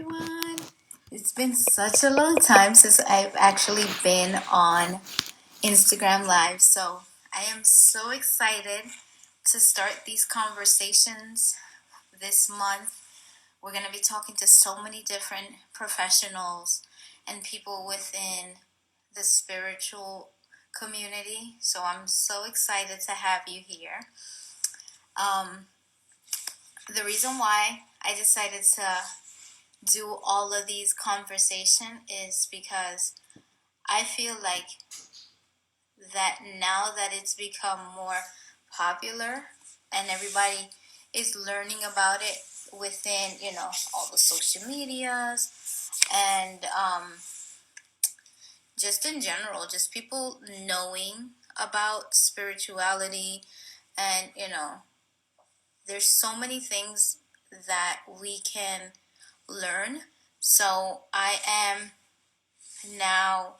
everyone. It's been such a long time since I've actually been on Instagram Live, so I am so excited to start these conversations this month. We're going to be talking to so many different professionals and people within the spiritual community, so I'm so excited to have you here. The reason why I decided to do all of these conversations is because I feel like that now that it's become more popular and everybody is learning about it within, all the social medias and just in general, just people knowing about spirituality and, there's so many things that we can learn. So I am now,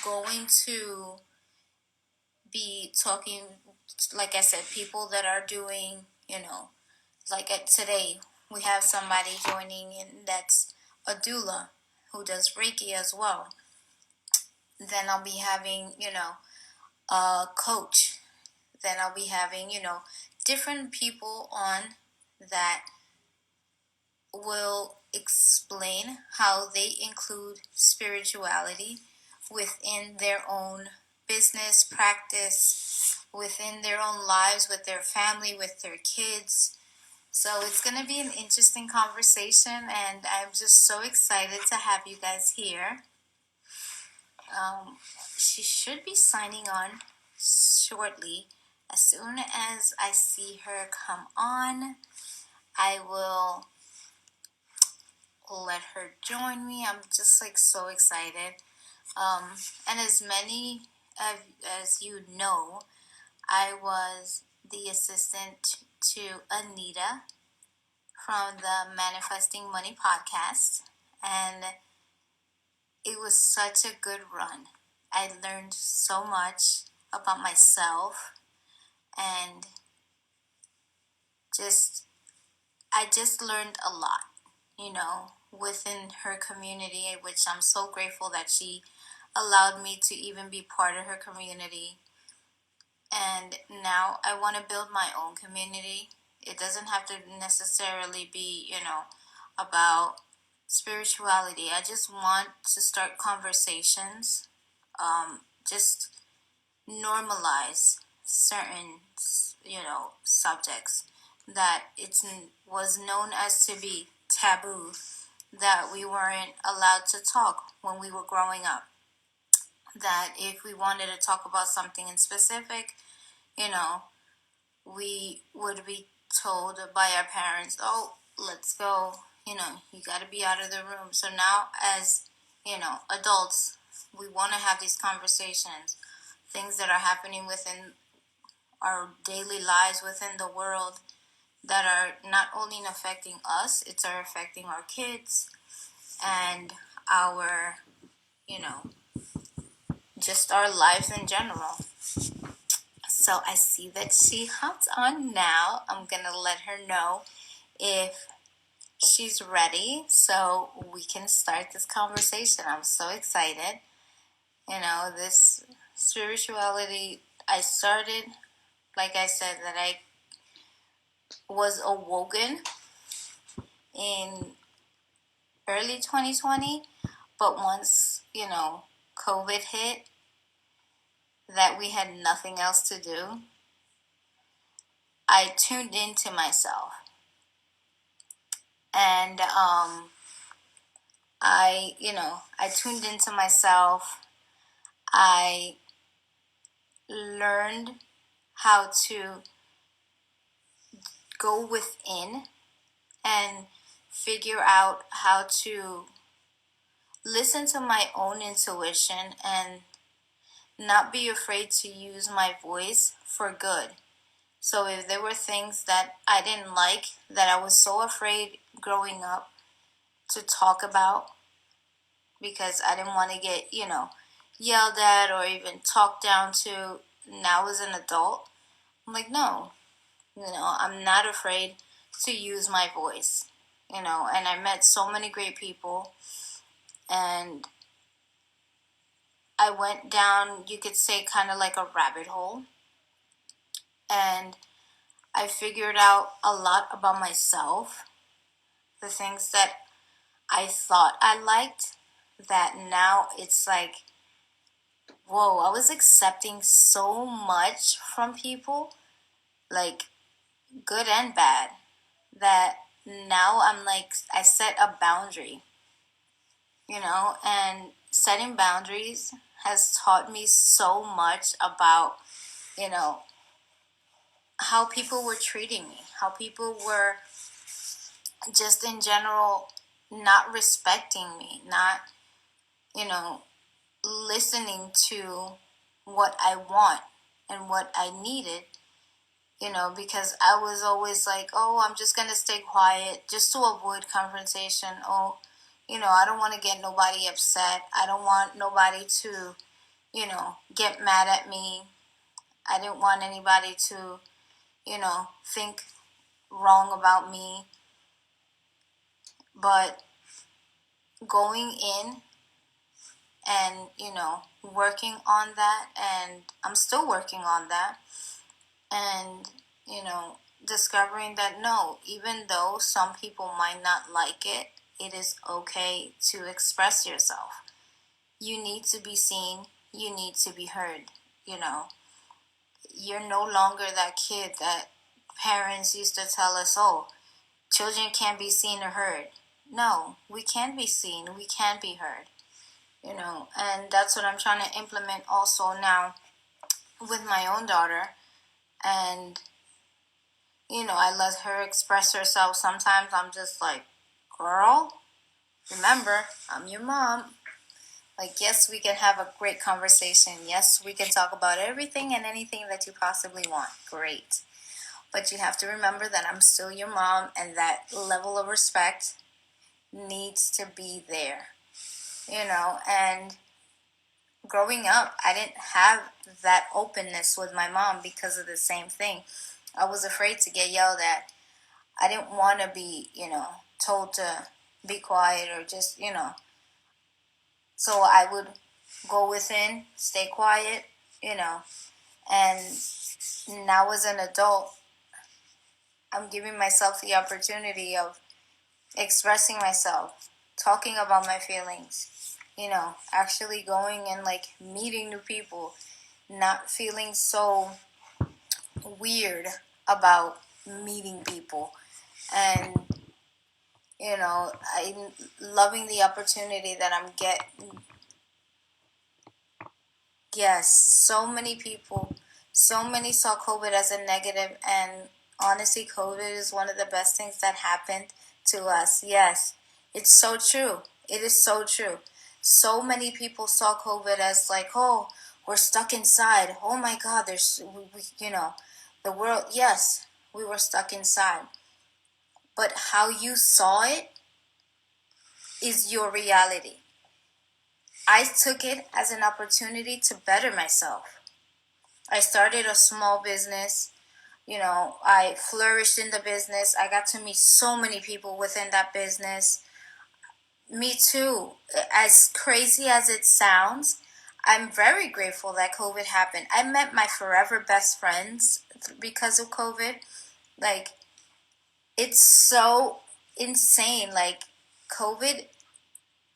going to be talking, like I said, people that are doing, like today we have somebody joining in that's a doula who does Reiki as well. Then I'll be having, a coach. Then I'll be having, different people on that will explain how they include spirituality within their own business practice, within their own lives, with their family, with their kids. So it's going to be an interesting conversation, and I'm just so excited to have you guys here. She should be signing on shortly. As soon as I see her come on, I will let her join me. I'm just like so excited. And as many as you know, I was the assistant to Anita from the Manifesting Money podcast, and it was such a good run. I learned so much about myself and I just learned a lot, within her community, which I'm so grateful that she allowed me to even be part of her community. And now I want to build my own community. It doesn't have to necessarily be, about spirituality. I just want to start conversations, just normalize certain, subjects that was known as to be taboo, that we weren't allowed to talk when we were growing up. That if we wanted to talk about something in specific, we would be told by our parents, oh, let's go, you got to be out of the room. So now as, adults, we want to have these conversations, things that are happening within our daily lives, within the world, that are not only affecting us, it's affecting our kids and our, just our lives in general. So I see that she hopped on now. I'm going to let her know if she's ready so we can start this conversation. I'm so excited. This spirituality, I started, like I said, that I was awoken in early 2020, but once, COVID hit, that we had nothing else to do, I tuned into myself. And I tuned into myself. I learned how to go within and figure out how to listen to my own intuition and not be afraid to use my voice for good. So if there were things that I didn't like, that I was so afraid growing up to talk about, because I didn't want to get, yelled at or even talked down to now as an adult, I'm like, no, I'm not afraid to use my voice. and I met so many great people, and I went down, you could say, kind of like a rabbit hole, and I figured out a lot about myself, the things that I thought I liked, that now it's like, whoa, I was accepting so much from people, like good and bad, that now I'm like, I set a boundary, and setting boundaries has taught me so much about, you know, how people were treating me, how people were just in general not respecting me, not, you know, listening to what I want and what I needed, because I was always like, oh, I'm just going to stay quiet just to avoid confrontation. Oh, I don't want to get nobody upset. I don't want nobody to, get mad at me. I didn't want anybody to, think wrong about me. But going in and, working on that, and I'm still working on that, and, discovering that no, even though some people might not like it, it is okay to express yourself. You need to be seen, you need to be heard, you know. You're no longer that kid that parents used to tell us, oh, children can't be seen or heard. No, we can be seen, we can be heard, and that's what I'm trying to implement also now with my own daughter. And I let her express herself. Sometimes I'm just like, girl, remember, I'm your mom. Like, yes, we can have a great conversation. Yes, we can talk about everything and anything that you possibly want. Great. But you have to remember that I'm still your mom, and that level of respect needs to be there, and growing up, I didn't have that openness with my mom because of the same thing. I was afraid to get yelled at. I didn't want to be, told to be quiet or just, So I would go within, stay quiet, you know. And now as an adult, I'm giving myself the opportunity of expressing myself, talking about my feelings, actually going and like meeting new people, not feeling so weird about meeting people. And I'm loving the opportunity that I'm getting. Yes, so many people, so many saw COVID as a negative, and honestly, COVID is one of the best things that happened to us. Yes, it's so true. It is so true. So many people saw COVID as like, oh, we're stuck inside. Oh my God, the world. Yes, we were stuck inside. But how you saw it is your reality. I took it as an opportunity to better myself. I started a small business. I flourished in the business. I got to meet so many people within that business. Me too. As crazy as it sounds, I'm very grateful that COVID happened. I met my forever best friends because of COVID. Like, it's so insane. Like, COVID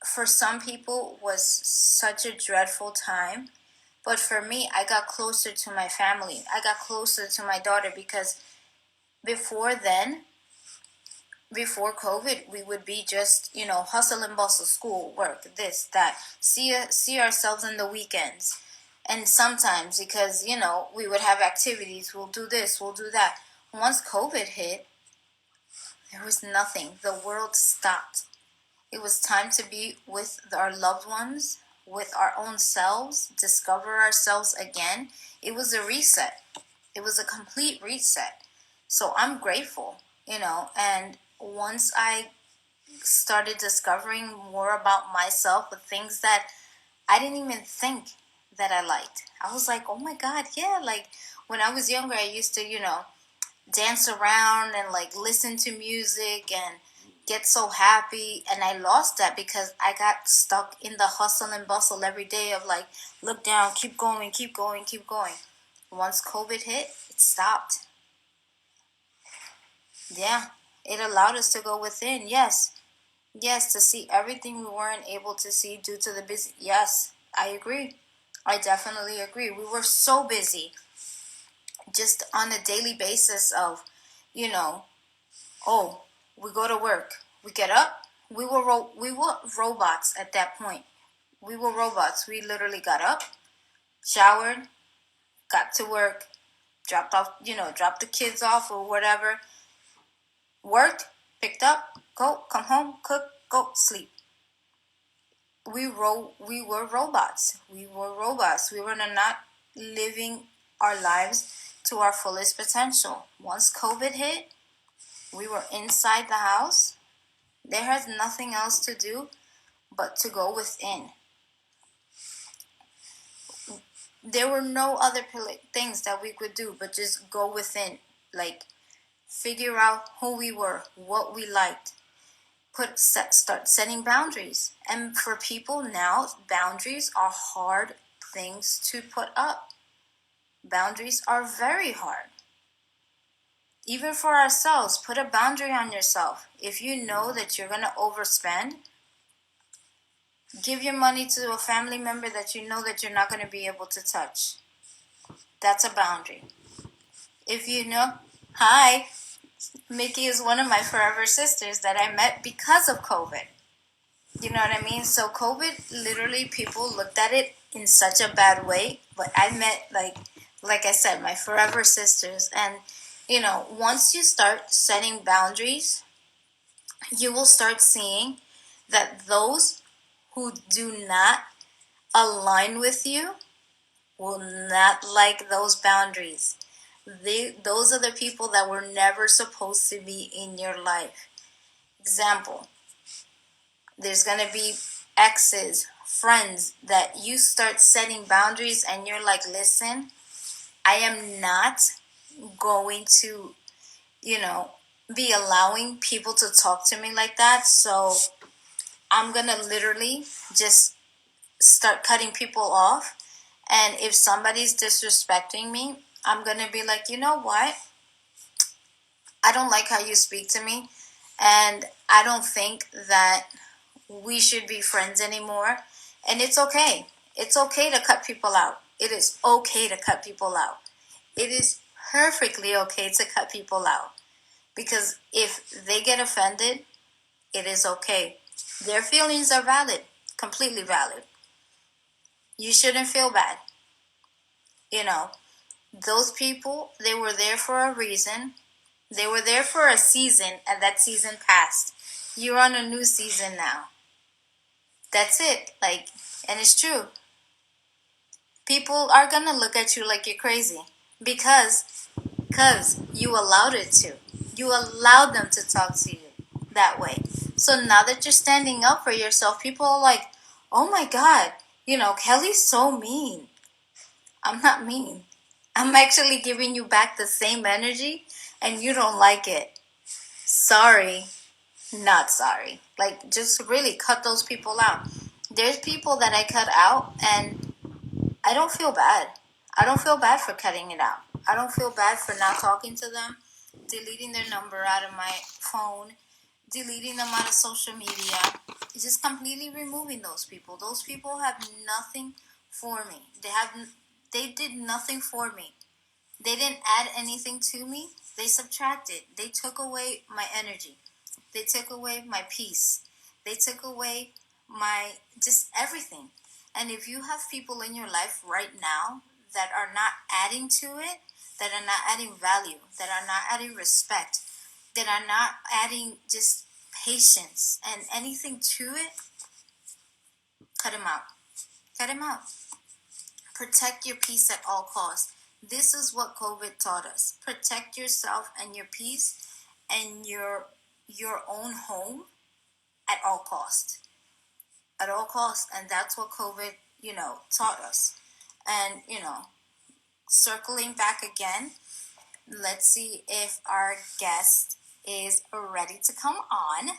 for some people was such a dreadful time, but for me, I got closer to my family. I got closer to my daughter because before then, before COVID, we would be just, hustle and bustle, school, work, this, that, see ourselves in the weekends. And sometimes because, we would have activities, we'll do this, we'll do that. Once COVID hit, there was nothing. The world stopped. It was time to be with our loved ones, with our own selves, discover ourselves again. It was a reset. It was a complete reset. So I'm grateful, and once I started discovering more about myself with things that I didn't even think that I liked. I was like, oh my God, yeah. Like when I was younger, I used to, dance around and like listen to music and get so happy, and I lost that because I got stuck in the hustle and bustle every day of like, look down, keep going, keep going, keep going. Once COVID hit, it stopped. Yeah, it allowed us to go within. Yes, yes, to see everything we weren't able to see due to the busy. Yes, I agree. I definitely agree. We were so busy just on a daily basis of, you know, oh, we go to work, we get up. We were robots at that point. We were robots. We literally got up, showered, got to work, dropped off, dropped the kids off or whatever, worked, picked up, go, come home, cook, go, sleep. We were robots. We were robots. We were not living our lives to our fullest potential. Once COVID hit, we were inside the house. There has nothing else to do but to go within. There were no other things that we could do but just go within. Like, figure out who we were, what we liked, start setting boundaries. And for people now, boundaries are hard things to put up. Boundaries are very hard. Even for ourselves, put a boundary on yourself. If you know that you're going to overspend, give your money to a family member that you know that you're not going to be able to touch. That's a boundary. If you know, hi, Mickey is one of my forever sisters that I met because of COVID. You know what I mean? So COVID, literally, people looked at it in such a bad way. But I met, like I said, my forever sisters. And, once you start setting boundaries, you will start seeing that those who do not align with you will not like those boundaries. Those are the people that were never supposed to be in your life. Example, there's going to be exes, friends that you start setting boundaries and you're like, listen, I am not going to, be allowing people to talk to me like that. So I'm going to literally just start cutting people off. And if somebody's disrespecting me, I'm going to be like, you know what? I don't like how you speak to me. And I don't think that we should be friends anymore. And it's okay. It's okay to cut people out. It is okay to cut people out. It is perfectly okay to cut people out. Because if they get offended, it is okay. Their feelings are valid, completely valid. You shouldn't feel bad. Those people, they were there for a reason. They were there for a season, and that season passed. You're on a new season now. That's it. And it's true. People are gonna look at you like you're crazy because you allowed it to. You allowed them to talk to you that way. So now that you're standing up for yourself, people are like, "Oh my God, Kelly's so mean." I'm not mean. I'm actually giving you back the same energy, and you don't like it. Sorry, not sorry. Just really cut those people out. There's people that I cut out, and I don't feel bad. I don't feel bad for cutting it out. I don't feel bad for not talking to them, deleting their number out of my phone, deleting them out of social media, just completely removing those people. Those people have nothing for me. They did nothing for me. They didn't add anything to me. They subtracted. They took away my energy. They took away my peace. They took away my just everything. And if you have people in your life right now that are not adding to it, that are not adding value, that are not adding respect, that are not adding just patience and anything to it, cut them out. Cut them out. Protect your peace at all costs. This is what COVID taught us. Protect yourself and your peace and your own home at all costs. At all costs. And that's what COVID, taught us. And, circling back again, let's see if our guest is ready to come on.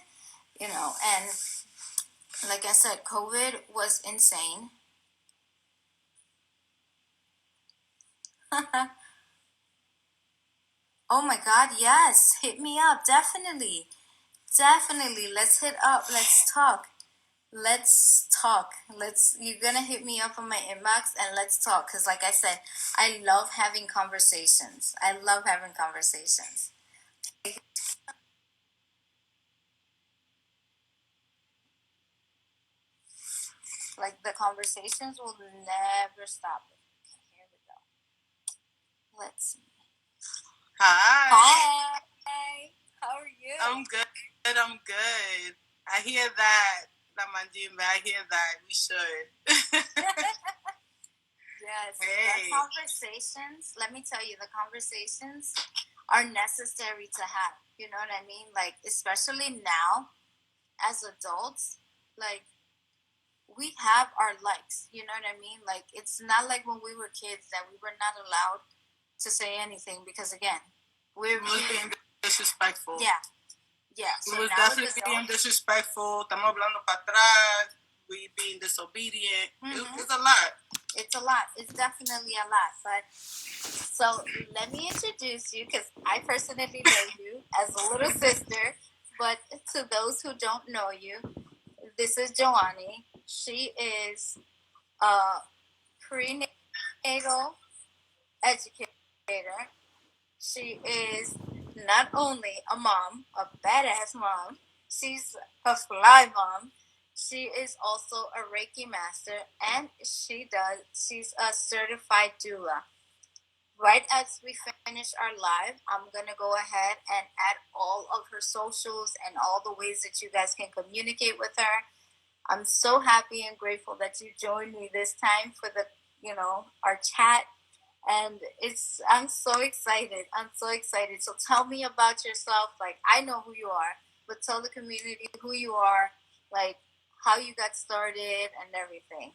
And like I said, COVID was insane. Oh my God, yes, hit me up, definitely. Definitely. Let's hit up. Let's talk. Let's talk. You're gonna hit me up on my inbox and let's talk. Because, like I said, I love having conversations. I love having conversations. Like, the conversations will never stop. Okay, here we go. Let's see. Hi. Hi. How are you? I'm good. I'm good. I hear that. I hear that. We should. Yes. Hey. The conversations, let me tell you, the conversations are necessary to have. You know what I mean? Like, especially now as adults, like, we have our likes. You know what I mean? Like, it's not like when we were kids that we were not allowed to say anything because, again, We was being disrespectful. Yeah. Yeah. We So was now definitely being disrespectful. Estamos hablando para atrás. We being disobedient. It's a lot. It's a lot. It's definitely a lot. But so let me introduce you because I personally know you as a little sister. But to those who don't know you, this is Johanny. She is a prenatal educator. She is not only a mom, a badass mom, she's a fly mom. She is also a Reiki master and she's a certified doula. Right as we finish our live, I'm going to go ahead and add all of her socials and all the ways that you guys can communicate with her. I'm so happy and grateful that you joined me this time for our chat. And I'm so excited. I'm so excited. So tell me about yourself. Like, I know who you are, but tell the community who you are, like how you got started and everything.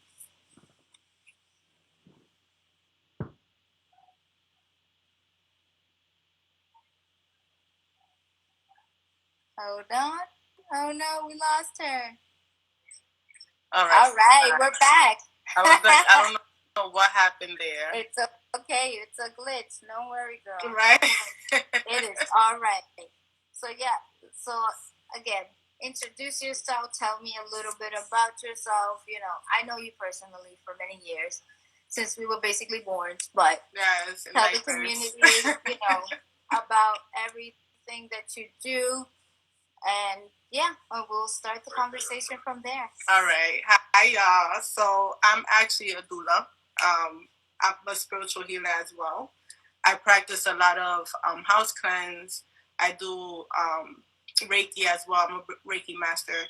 Hold on. Oh no, we lost her. All right. All right, we're back. I was like, I don't know what happened there. It's okay. It's a glitch. Don't worry, girl. Right? It is all right. So yeah. So again, introduce yourself. Tell me a little bit about yourself. I know you personally for many years, since we were basically born. But yes, tell the community, about everything that you do, and yeah, we'll start the conversation from there. All right. Hi, y'all. So I'm actually a doula. I'm a spiritual healer as well. I practice a lot of house cleanse. I do Reiki as well. I'm a Reiki master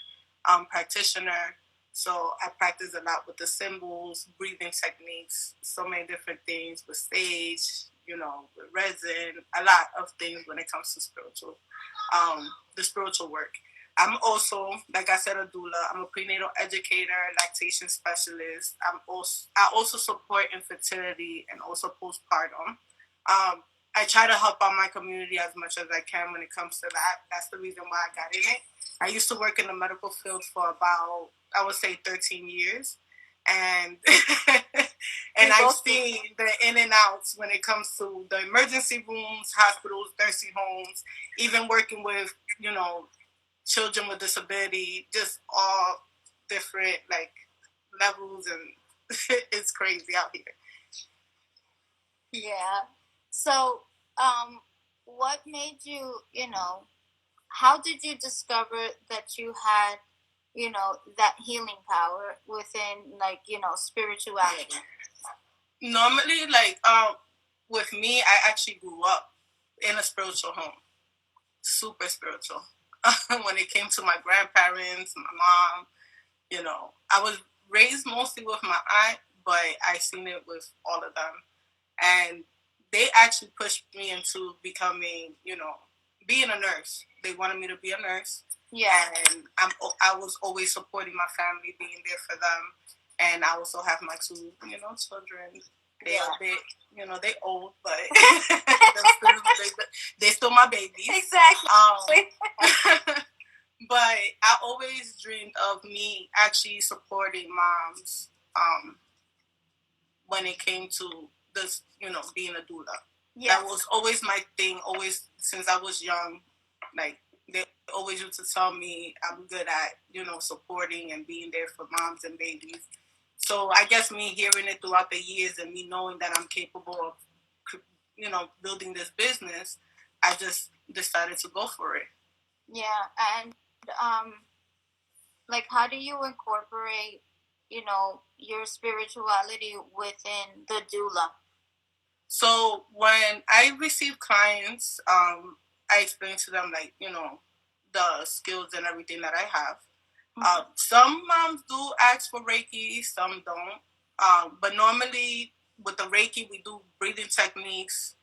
practitioner. So I practice a lot with the symbols, breathing techniques, so many different things with sage, with resin, a lot of things when it comes to the spiritual work. I'm also, like I said, a doula. I'm a prenatal educator, lactation specialist. I also support infertility and also postpartum. I try to help out my community as much as I can when it comes to that. That's the reason why I got in it. I used to work in the medical field for about, I would say, 13 years. And and I've seen the in and outs when it comes to the emergency rooms, hospitals, nursing homes, even working with, children with disability, just all different like levels, and it's crazy out here. Yeah. So, what made you, how did you discover that you had, that healing power within, like, spirituality? Normally, with me, I actually grew up in a spiritual home, super spiritual. When it came to my grandparents, my mom, I was raised mostly with my aunt, but I seen it with all of them. And they actually pushed me into becoming, being a nurse. They wanted me to be a nurse. Yeah. And I was always supporting my family, being there for them. And I also have my two, children. They're a bit, they old, but they're still my babies. Exactly. But I always dreamed of me actually supporting moms when it came to this, being a doula. Yes. That was always my thing, always since I was young. Like, they always used to tell me I'm good at, supporting and being there for moms and babies. So I guess me hearing it throughout the years and me knowing that I'm capable of, building this business, I just decided to go for it. Yeah, and um, like, how do you incorporate, your spirituality within the doula? So when I receive clients, I explain to them, like, the skills and everything that I have. Some moms do ask for Reiki, some don't. But normally with the Reiki, we do breathing techniques,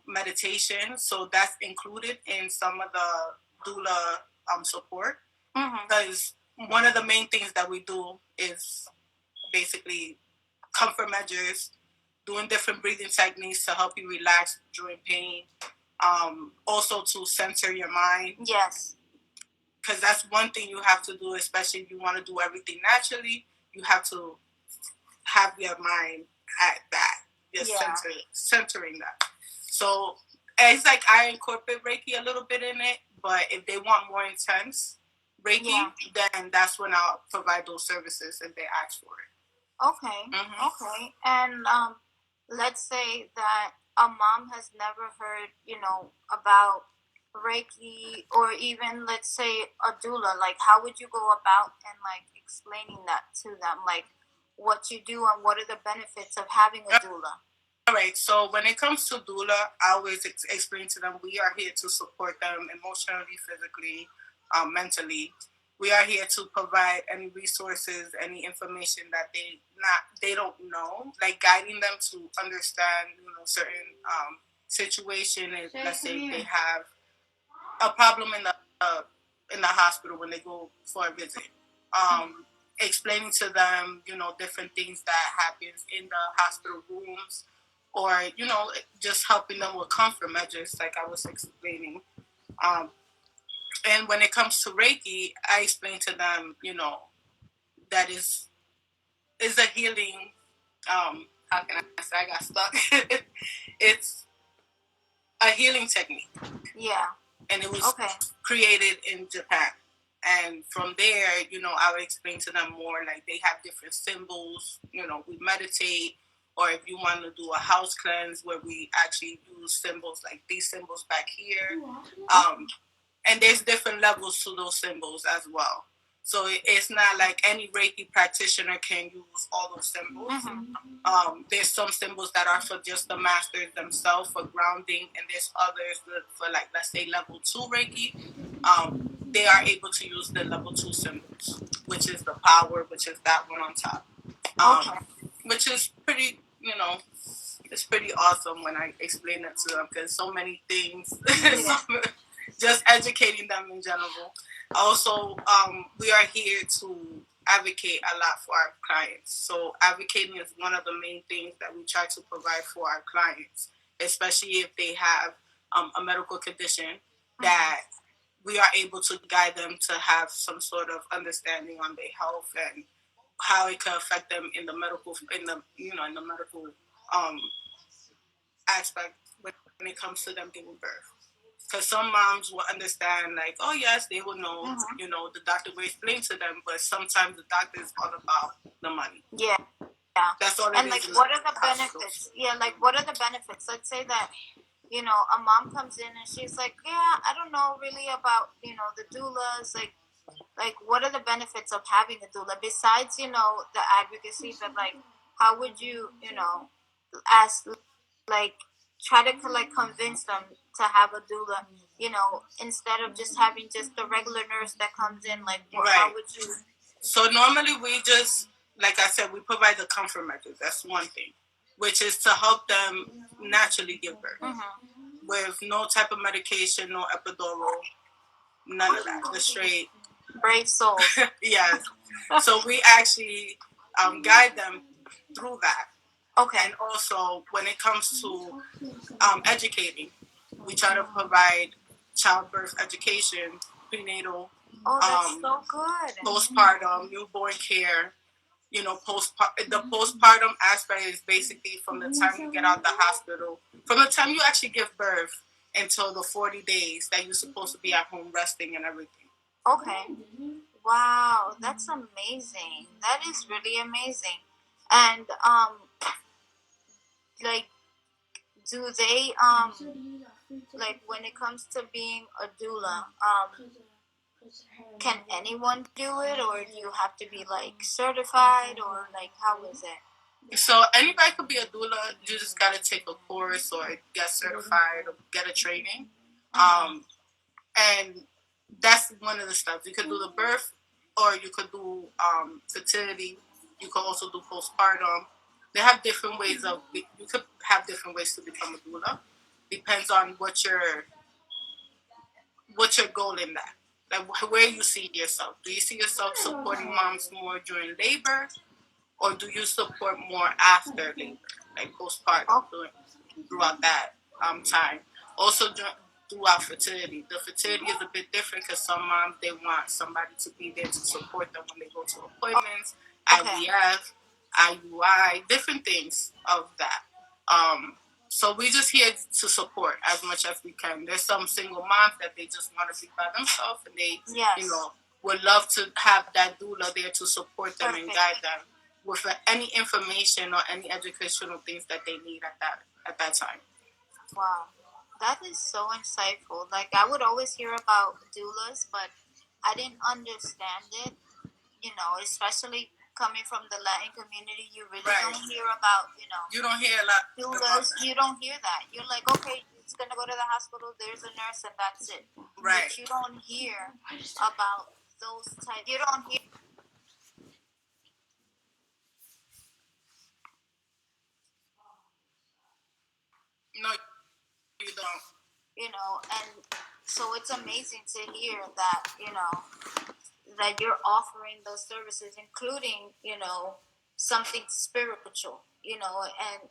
meditation. So that's included in some of the doula support. Because one of the main things that we do is basically comfort measures, doing different breathing techniques to help you relax during pain. Also to center your mind. Yes. Because that's one thing you have to do, especially if you want to do everything naturally. You have to have your mind at that. Just centering that. So it's like I incorporate Reiki a little bit in it, but if they want more intense Reiki, then that's when I'll provide those services if they ask for it. Okay. Mm-hmm. Okay. And let's say that a mom has never heard, about Reiki or even, let's say, a doula. Like, how would you go about and like explaining that to them, like what you do and what are the benefits of having a doula? All right. So when it comes to doula, I always explain to them we are here to support them emotionally, physically, mentally. We are here to provide any resources, any information that they don't know, like guiding them to understand, certain situation. If, let's say they have a problem in the hospital when they go for a visit. Explaining to them, different things that happens in the hospital rooms, or just helping them with comfort measures, like I was explaining. And when it comes to Reiki, I explain to them, that is a healing. How can I say? I got stuck. It's a healing technique. Yeah. And it was created in Japan. And from there, I would explain to them more, like they have different symbols, we meditate, or if you want to do a house cleanse where we actually use symbols like these symbols back here. And there's different levels to those symbols as well. So it's not like any Reiki practitioner can use all those symbols. Mm-hmm. There's some symbols that are for just the masters themselves for grounding, and there's others for, like, let's say level 2 Reiki. They are able to use the level 2 symbols, which is the power, which is that one on top. Which is pretty, it's pretty awesome when I explain it to them, because so many things. Just educating them in general. Also, we are here to advocate a lot for our clients. So advocating is one of the main things that we try to provide for our clients, especially if they have a medical condition, that we are able to guide them to have some sort of understanding on their health and how it can affect them in the medical aspect when it comes to them giving birth. Because some moms will understand, like, oh yes, they will know, the doctor will explain to them, but sometimes the doctor is all about the money. Yeah. That's all it is. And like, what are the benefits? Yeah, like, what are the benefits? Let's say that, a mom comes in and she's like, yeah, I don't know really about, the doulas, like what are the benefits of having a doula besides, the advocacy, but like, how would you, ask, like, try to like convince them to have a doula, instead of just having just the regular nurse that comes in, like, how would you? So normally we just, like I said, we provide the comfort measures. That's one thing, which is to help them naturally give birth, with no type of medication, no epidural, none of that. The straight brave souls. Yes. So we actually guide them through that. Okay. And also, when it comes to educating, we try to provide childbirth education, prenatal Oh, that's so good. Postpartum, newborn care. You know, the postpartum aspect is basically from the time you get out the hospital, from the time you actually give birth until the 40 days that you're supposed to be at home resting and everything. Okay. Wow, that's amazing. That is really amazing. And like, do they like when it comes to being a doula, can anyone do it, or do you have to be like certified, or like how is it? So anybody could be a doula. You just gotta take a course or get certified or get a training. And that's one of the steps. You could do the birth, or you could do fertility. You could also do postpartum. They have different ways of. You could have different ways to become a doula. Depends on what's your goal in that. Like where you see yourself. Do you see yourself supporting moms more during labor, or do you support more after labor, like postpartum, throughout that time? Also, throughout fertility, the fertility is a bit different because some moms they want somebody to be there to support them when they go to appointments, IVF, IUI, different things of that. So we just here to support as much as we can. There's some single moms that they just want to be by themselves, and they, would love to have that doula there to support them and guide them with any information or any educational things that they need at that time. Wow, that is so insightful. Like I would always hear about doulas, but I didn't understand it. You know, especially coming from the Latin community, you really don't hear about, you don't hear a lot doulas. You don't hear that. You're like, okay, it's gonna go to the hospital. There's a nurse, and that's it. Right. But you don't hear about those type. You don't hear. No, you don't. You know, and so it's amazing to hear that, that you're offering those services, including, something spiritual, and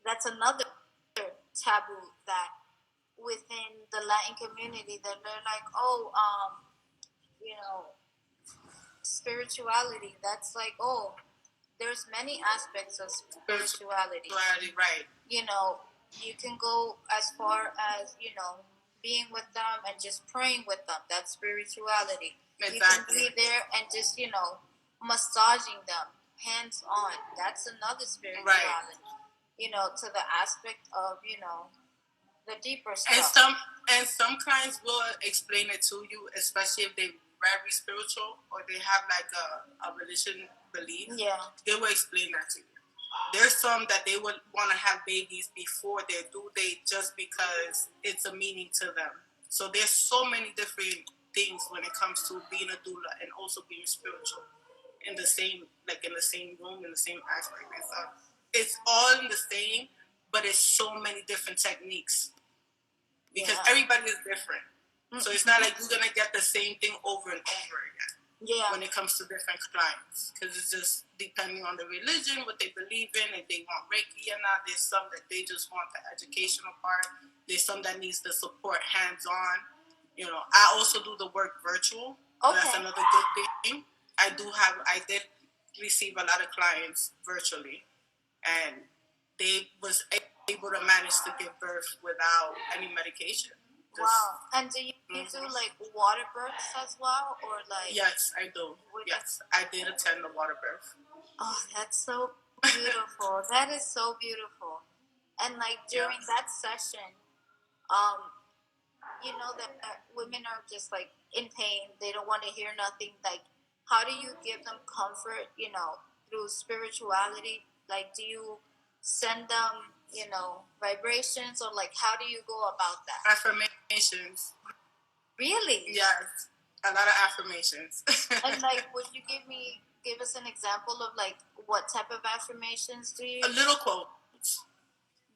that's another taboo that within the Latin community that they're like, oh, you know, spirituality. That's like, oh, there's many aspects of spirituality. Right. You can go as far as, being with them and just praying with them. That's spirituality. Exactly. You can be there and just, massaging them, hands on. That's another spirituality. Right. To the aspect of, the deeper stuff. And some clients will explain it to you, especially if they're very spiritual or they have like a religion belief. Yeah. They will explain that to you. There's some that they would want to have babies before their due date just because it's a meaning to them. So there's so many different things when it comes to being a doula and also being spiritual in the same room, in the same aspect. It's all in the same, but it's so many different techniques because everybody is different. Mm-hmm. So it's not like you're gonna get the same thing over and over again. Yeah. When it comes to different clients, because it's just depending on the religion, what they believe in, if they want Reiki or not. There's some that they just want the educational part. There's some that needs the support hands-on. I also do the work virtual. Okay. So that's another good thing. I did receive a lot of clients virtually, and they was able to manage to give birth without any medication. Wow. And do you do like water births as well, or like? Yes, I do. Yes, I did attend the water birth. Oh, that's so beautiful. That is so beautiful. And like during that session, that women are just like in pain. They don't want to hear nothing. Like, how do you give them comfort? Through spirituality. Like, do you send them, vibrations, or like, how do you go about that? Affirmations. Really? Yes, a lot of affirmations. And like, would you give us an example of like what type of affirmations do you? A little quotes.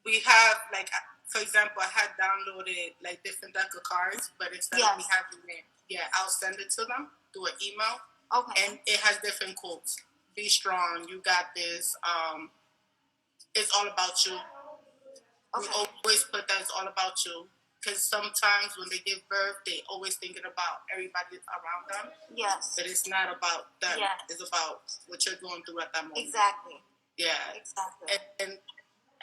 We have like, for example, I had downloaded like different deck of cards, but instead of me having it, I'll send it to them through an email. Okay. And it has different quotes. Be strong. You got this. It's all about you. Okay. We always put that it's all about you. because sometimes when they give birth, they always thinking about everybody around them. Yes. But it's not about them. Yes. It's about what you're going through at that moment. Exactly. Yeah. Exactly. And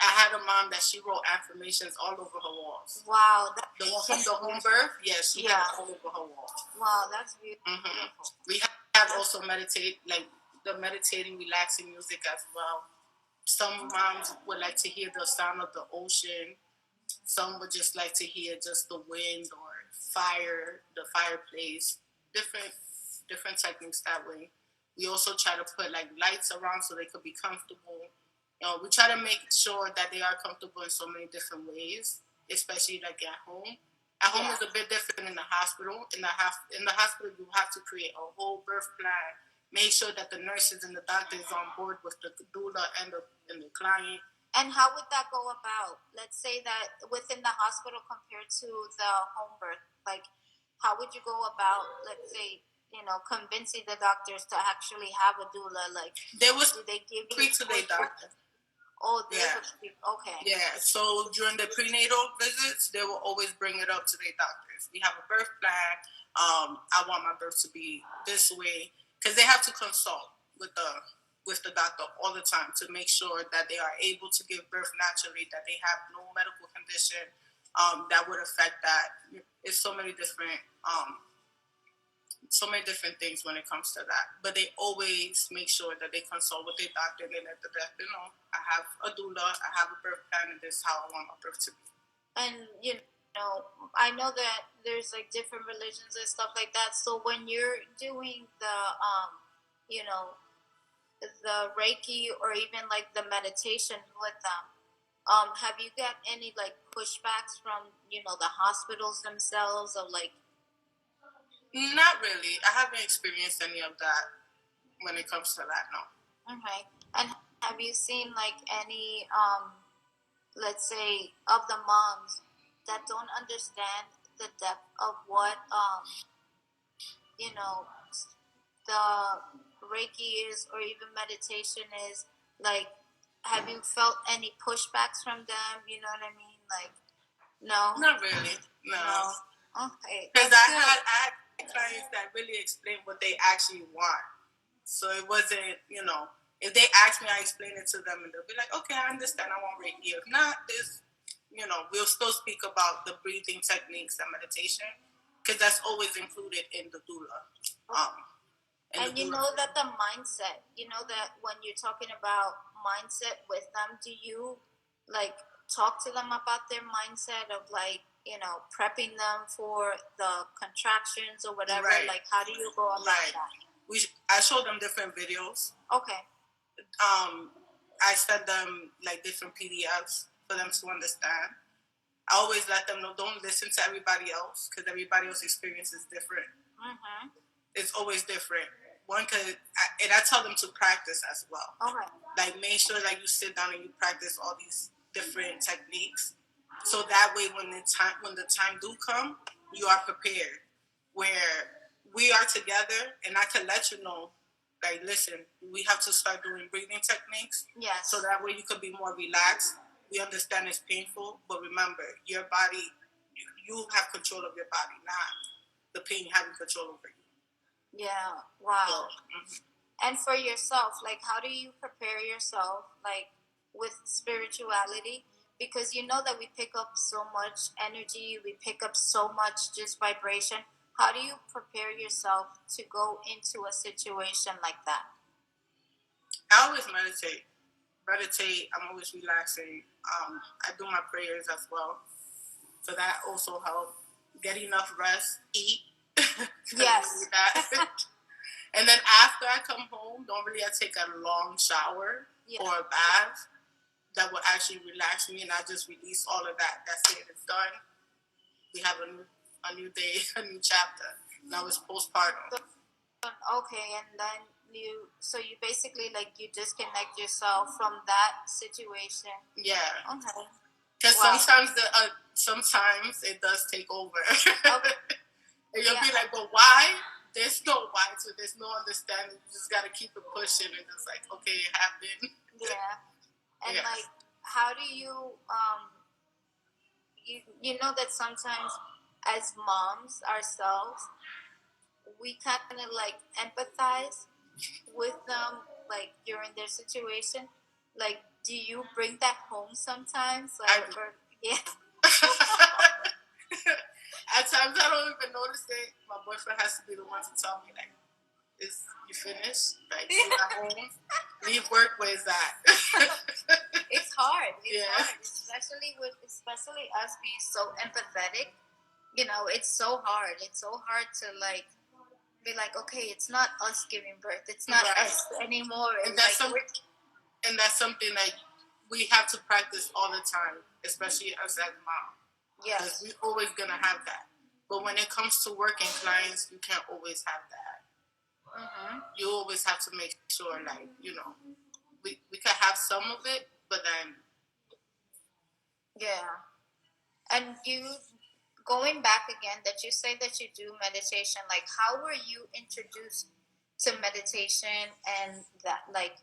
I had a mom that she wrote affirmations all over her walls. Wow. The one from the home birth, yes, she had it all over her walls. Wow, that's beautiful. We have also meditate, like the meditating, relaxing music as well. Some moms would like to hear the sound of the ocean. Some would just like to hear just the wind or fire, the fireplace, different techniques that way. We also try to put like lights around so they could be comfortable. We try to make sure that they are comfortable in so many different ways, especially like at home. At home is a bit different in the hospital. In the hospital, you have to create a whole birth plan. Make sure that the nurses and the doctors on board with the doula and the client. And how would that go about? Let's say that within the hospital compared to the home birth, like how would you go about, let's say, convincing the doctors to actually have a doula? Like, they was do they give you speak to their doctor? Oh, they would speak. Okay. Yeah. So during the prenatal visits, they will always bring it up to their doctors. We have a birth plan. I want my birth to be this way, because they have to consult with the doctor all the time to make sure that they are able to give birth naturally, that they have no medical condition that would affect that. It's so many different things when it comes to that. But they always make sure that they consult with their doctor and they let the doctor know, I have a doula, I have a birth plan, and this is how I want my birth to be. And I know that there's like different religions and stuff like that. So when you're doing the Reiki or even like the meditation with them, have you got any like pushbacks from the hospitals themselves of like? Not really. I haven't experienced any of that when it comes to that. No. Okay. And have you seen like any let's say of the moms that don't understand the depth of what the Reiki is or even meditation is, like, have you felt any pushbacks from them? You know what I mean? Like, no? Not really. No. Okay. Because I had clients that really explained what they actually want. So it wasn't, if they ask me, I explain it to them and they'll be like, okay, I understand, I want Reiki. If not, we'll still speak about the breathing techniques and meditation, because that's always included in the doula. And you know that the mindset, that when you're talking about mindset with them, do you like talk to them about their mindset of like, prepping them for the contractions or whatever? Right. Like, how do you go about that? I show them different videos. Okay. I send them like different PDFs for them to understand. I always let them know, don't listen to everybody else, because everybody else's experience is different. Mm-hmm. It's always different. And I tell them to practice as well. Okay. Like, make sure that you sit down and you practice all these different techniques, so that way when the time do come, you are prepared. Where we are together, and I can let you know, like, listen, we have to start doing breathing techniques. Yes. So that way you could be more relaxed. We understand it's painful, but remember, your body, you have control of your body, not the pain having control over you. Yeah. Wow. And for yourself, like, how do you prepare yourself, like, with spirituality? Because you know that we pick up so much energy, we pick up so much just vibration. How do you prepare yourself to go into a situation like that? I always meditate. I'm always relaxing. I do my prayers as well. So that also helps. Get enough rest, eat. Yes. And then after I come home, normally I take a long shower or a bath that will actually relax me, and I just release all of that. That's it. It's done. We have a new day, a new chapter. Now it's postpartum. Okay, and then you basically, like, you disconnect yourself from that situation. Yeah. Okay. Because sometimes it does take over. Okay. And you'll be like, but why? There's no why to. There's no understanding. You just gotta keep it pushing, and it's like, okay, it happened. Yeah. And like, how do you you know that sometimes as moms ourselves, we kind of like empathize with them, like during their situation. Like, do you bring that home sometimes? Like, or yeah. At times I don't even notice it. My boyfriend has to be the one to tell me, like, is you finished? Like, you at home? Leave work, where's that? It's hard. It's hard, especially us being so empathetic. You know, it's so hard. It's so hard to like be like, okay, it's not us giving birth. It's not us anymore. And that's something that we have to practice all the time, especially us as mom. Yeah, because we're always gonna have that. But when it comes to working clients, you can't always have that. Mm-hmm. You always have to make sure, like, we can have some of it, but then yeah. And you going back again, that you say that you do meditation. Like, how were you introduced to meditation and that, like,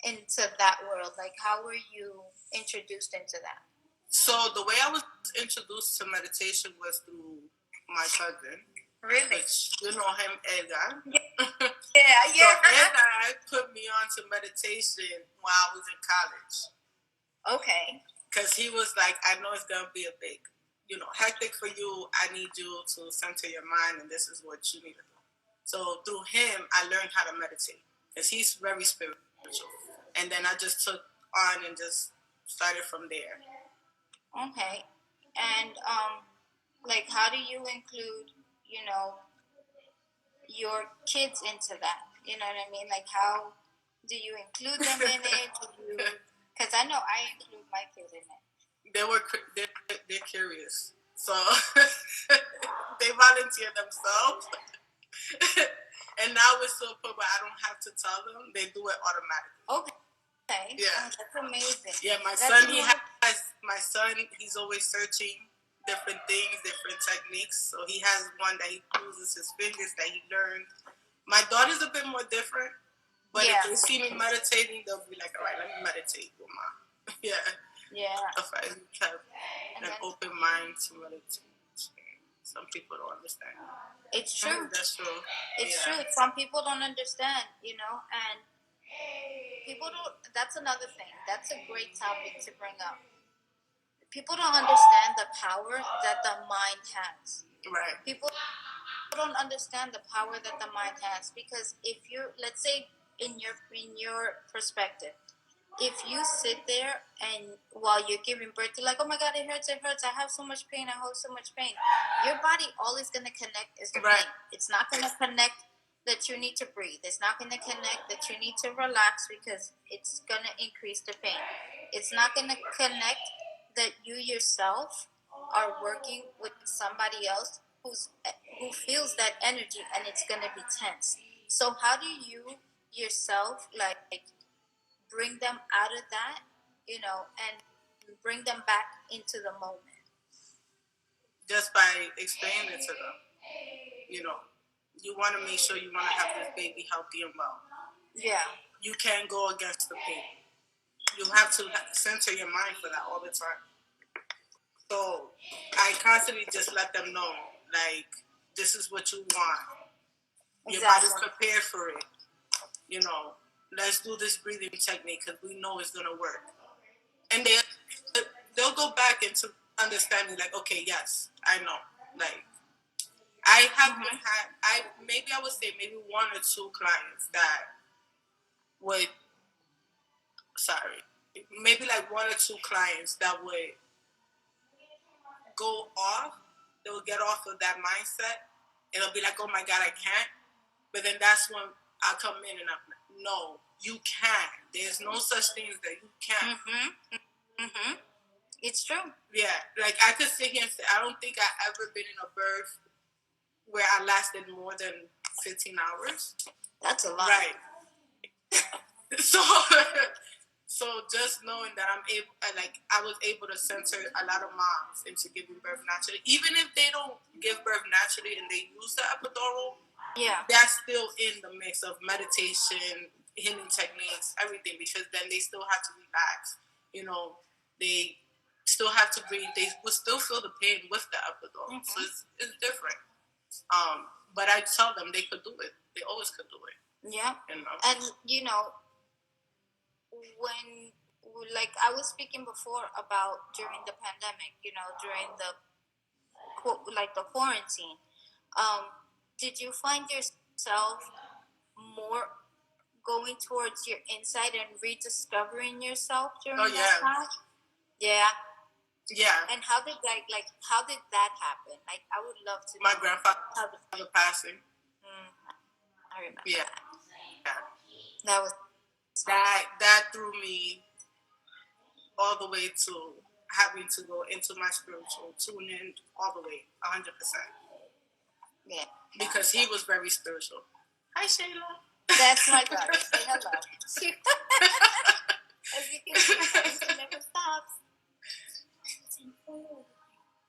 into that world? Like, how were you introduced into that? So the way I was introduced to meditation was through my cousin. Really? Which, you know him, Edgar. Yeah. So Edgar put me on to meditation while I was in college. Okay. Because he was like, I know it's going to be a big, hectic for you. I need you to center your mind, and this is what you need to do. So through him, I learned how to meditate. Because he's very spiritual. And then I just took on and just started from there. Okay. And, like, how do you include, your kids into that? You know what I mean? Like, how do you include them in it? Because I know I include my kids in it. They're curious, so they volunteer themselves. And now it's to a point where I don't have to tell them; they do it automatically. Okay. Yeah, that's amazing. Yeah, my son. He's always searching different things, different techniques. So he has one that he uses his fingers that he learned. My daughter's a bit more different, but if they see me meditating, they'll be like, "All right, let me meditate with mom." Yeah. Yeah. If I have an open mind to meditate. Some people don't understand. It's true. That's true. It's true. Some people don't understand, and people don't. That's another thing. That's a great topic to bring up. People don't understand the power that the mind has. Right. People don't understand the power that the mind has, because if you're, let's say, in your perspective, if you sit there and while you're giving birth, you're like, oh my God, it hurts, I have so much pain, I have so much pain. Your body, all is going to connect is the pain. It's not going to connect that you need to breathe. It's not going to connect that you need to relax, because it's going to increase the pain. It's not going to connect that you yourself are working with somebody else who feels that energy, and it's going to be tense. So how do you yourself, like, bring them out of that, and bring them back into the moment? Just by explaining it to them. You want to make sure you want to have this baby healthy and well. Yeah. You can't go against the pain. You have to center your mind for that all the time. So I constantly just let them know, like, this is what you want. Your body's prepared for it. Let's do this breathing technique because we know it's gonna work. And they'll go back into understanding, like, okay, yes, I know. Like, I have maybe I would say maybe one or two clients that would, maybe like one or two clients that would go off. They will get off of that mindset. It'll be like, oh my God, I can't. But then that's when I come in and I'm like, no, you can. There's no such thing as that you can't. Mm-hmm. It's true. Yeah, like I could sit here and say, I don't think I ever been in a birth where I lasted more than 15 hours. That's a lot. Right. So just knowing that I was able to center a lot of moms into giving birth naturally, even if they don't give birth naturally and they use the epidural, that's still in the mix of meditation, healing techniques, everything, because then they still have to relax. They still have to breathe. They will still feel the pain with the epidural. Mm-hmm. So it's different. But I tell them they could do it. They always could do it. Yeah. And, you know, when, like I was speaking before about during the pandemic, you know, during the quarantine, did you find yourself more going towards your inside and rediscovering yourself during that time? Yeah. Yeah. And how did that happen? Like, I would love to know. My grandfather passing. I remember that. Yeah. That was that threw me all the way to having to go into my spiritual, tune in all the way, 100%. Yeah. Because he was very spiritual. Hi, Shayla. That's my daughter. Say hello. As you can see, she never stops.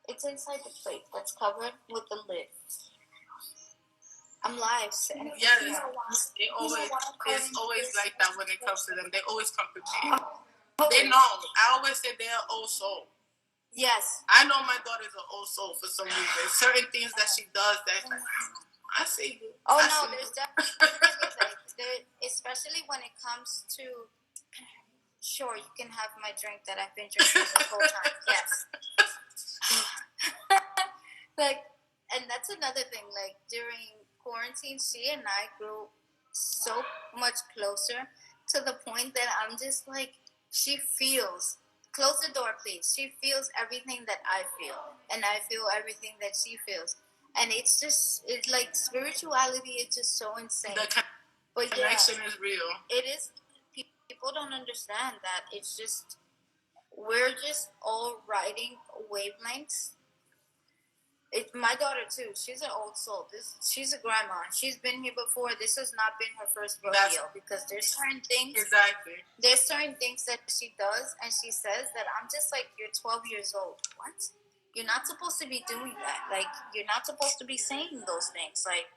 It's inside the plate that's covered with the lid. I'm live. Yes, it's always like that when it comes to them. They always come prepared. They know. I always say they're an old soul. Yes. I know my daughter's an old soul for some reason. Certain things that she does, that's like, I see you. Oh, no, there's definitely like, especially when it comes to, sure, you can have my drink that I've been drinking this whole time. Yes. Like, and that's another thing, like, during quarantine, she and I grew so much closer to the point that I'm just like, she feels, close the door please, she feels everything that I feel, and I feel everything that she feels, and it's like spirituality is just so insane. The connection is real. It is. People don't understand that it's just, we're just all riding wavelengths. My daughter too. She's an old soul. She's a grandma. She's been here before. This has not been her first rodeo, because there's certain things. Exactly. There's certain things that she does and she says that I'm just like, you're 12 years old. What? You're not supposed to be doing that. Like, you're not supposed to be saying those things. Like,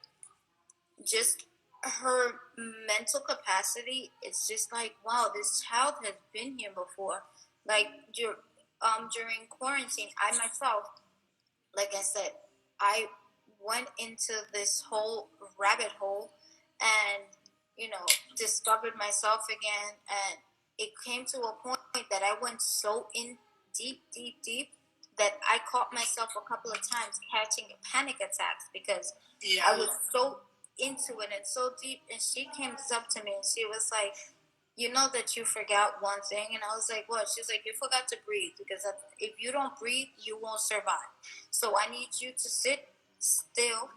just her mental capacity. It's just like, wow, this child has been here before. Like, during quarantine, I myself, like I said, I went into this whole rabbit hole and, you know, discovered myself again. And it came to a point that I went so in deep that I caught myself a couple of times catching panic attacks because I was so into it and so deep. And she came up to me and she was like, you know that you forgot one thing? And I was like, what? She's like, you forgot to breathe, because if you don't breathe, you won't survive. So I need you to sit still,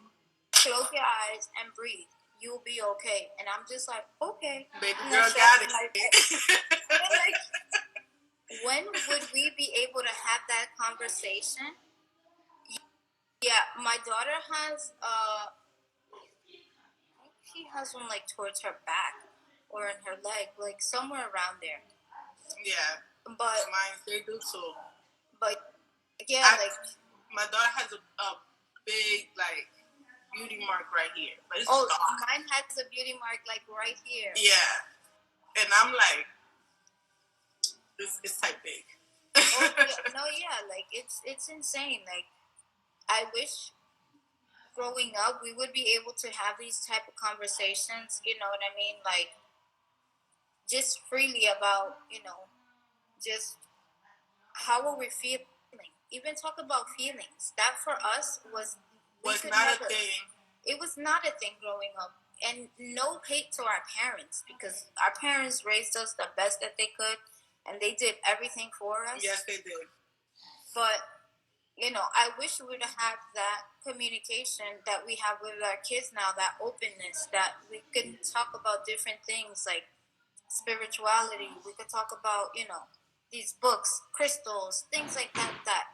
close your eyes, and breathe. You'll be okay. And I'm just like, okay. Baby girl got it. Like, when would we be able to have that conversation? Yeah, my daughter has, she has one like towards her back or in her leg, like somewhere around there. Yeah. But mine, they do too. But yeah, like my daughter has a big like beauty mark right here. But it's mine has a beauty mark like right here. Yeah. And I'm like, it's type big. Like it's insane. Like, I wish growing up we would be able to have these type of conversations, you know what I mean? Like, just freely about, you know, just how are we feeling? Even talk about feelings. That for us was not a thing. It was not a thing growing up. And no hate to our parents, because our parents raised us the best that they could, and they did everything for us. Yes, they did. But, you know, I wish we would have that communication that we have with our kids now, that openness, that we could talk about different things like spirituality. We could talk about, you know, these books, crystals, things like that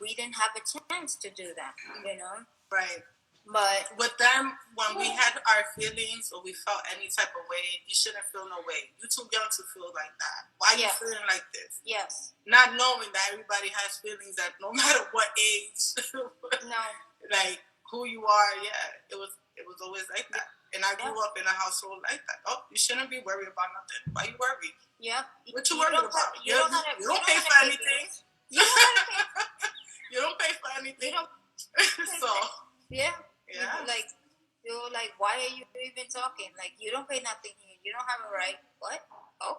we didn't have a chance to do that, you know? Right. But with them, when we had our feelings or we felt any type of way, you shouldn't feel no way. You're too young to feel like that. Why are you feeling like this? Yes. Not knowing that everybody has feelings that no matter what age, no, like who you are, it was always like that. And I grew up in a household like that. Oh, you shouldn't be worried about nothing. Why you worried? Yep. What you worried about? You don't pay for anything. You don't gotta pay. You don't pay for anything. You don't. So yeah. yeah. You're like, why are you even talking? Like, you don't pay nothing here. You don't have a right. What?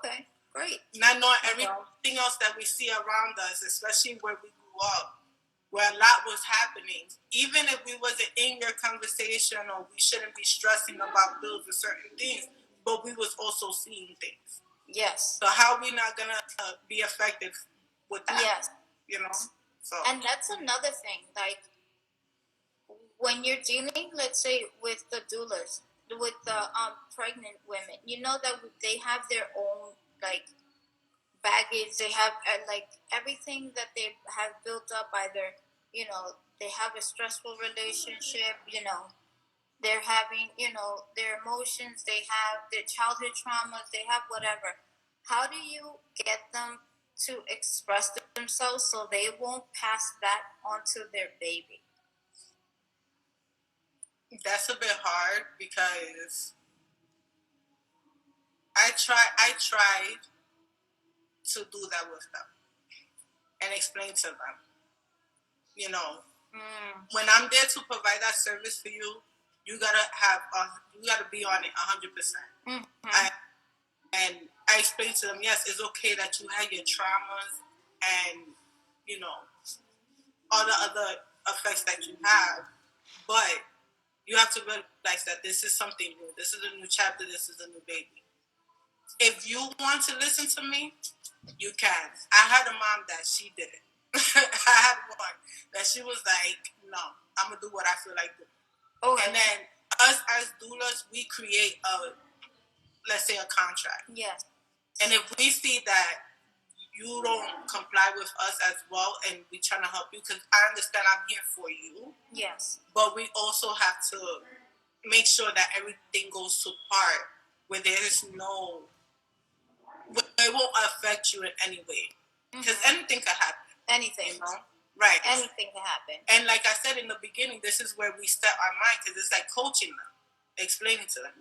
Okay, great. Not knowing everything else that we see around us, especially where we grew up, where a lot was happening. Even if we wasn't in your conversation or we shouldn't be stressing about bills or certain things, but we was also seeing things. Yes. So how are we not gonna be affected with that? Yes. You know. So. And that's another thing. Like, when you're dealing, let's say, with the doulas, with the pregnant women, you know that they have their own like baggage. They have like everything that they have built up. Either they have a stressful relationship. They're having their emotions. They have their childhood traumas. They have whatever. How do you get them to express themselves so they won't pass that on to their baby? That's a bit hard because I tried to do that with them and explain to them. When I'm there to provide that service for you, you gotta be on it 100%. And I explained to them, yes, it's okay that you had your traumas and all the other effects that you have, but you have to realize that this is something new. This is a new chapter. This is a new baby. If you want to listen to me, you can. I had a mom that she did it. I had one that she was like, no, I'm going to do what I feel like doing. Okay. And then us as doulas, we create let's say a contract. Yes. And if we see that you don't comply with us as well and we're trying to help you, because I understand I'm here for you. Yes. But we also have to make sure that everything goes to part where there's it won't affect you in any way. Because anything can happen. Anything. Right. Anything can happen. And like I said in the beginning, this is where we step our mind, because it's like coaching them, explaining to them.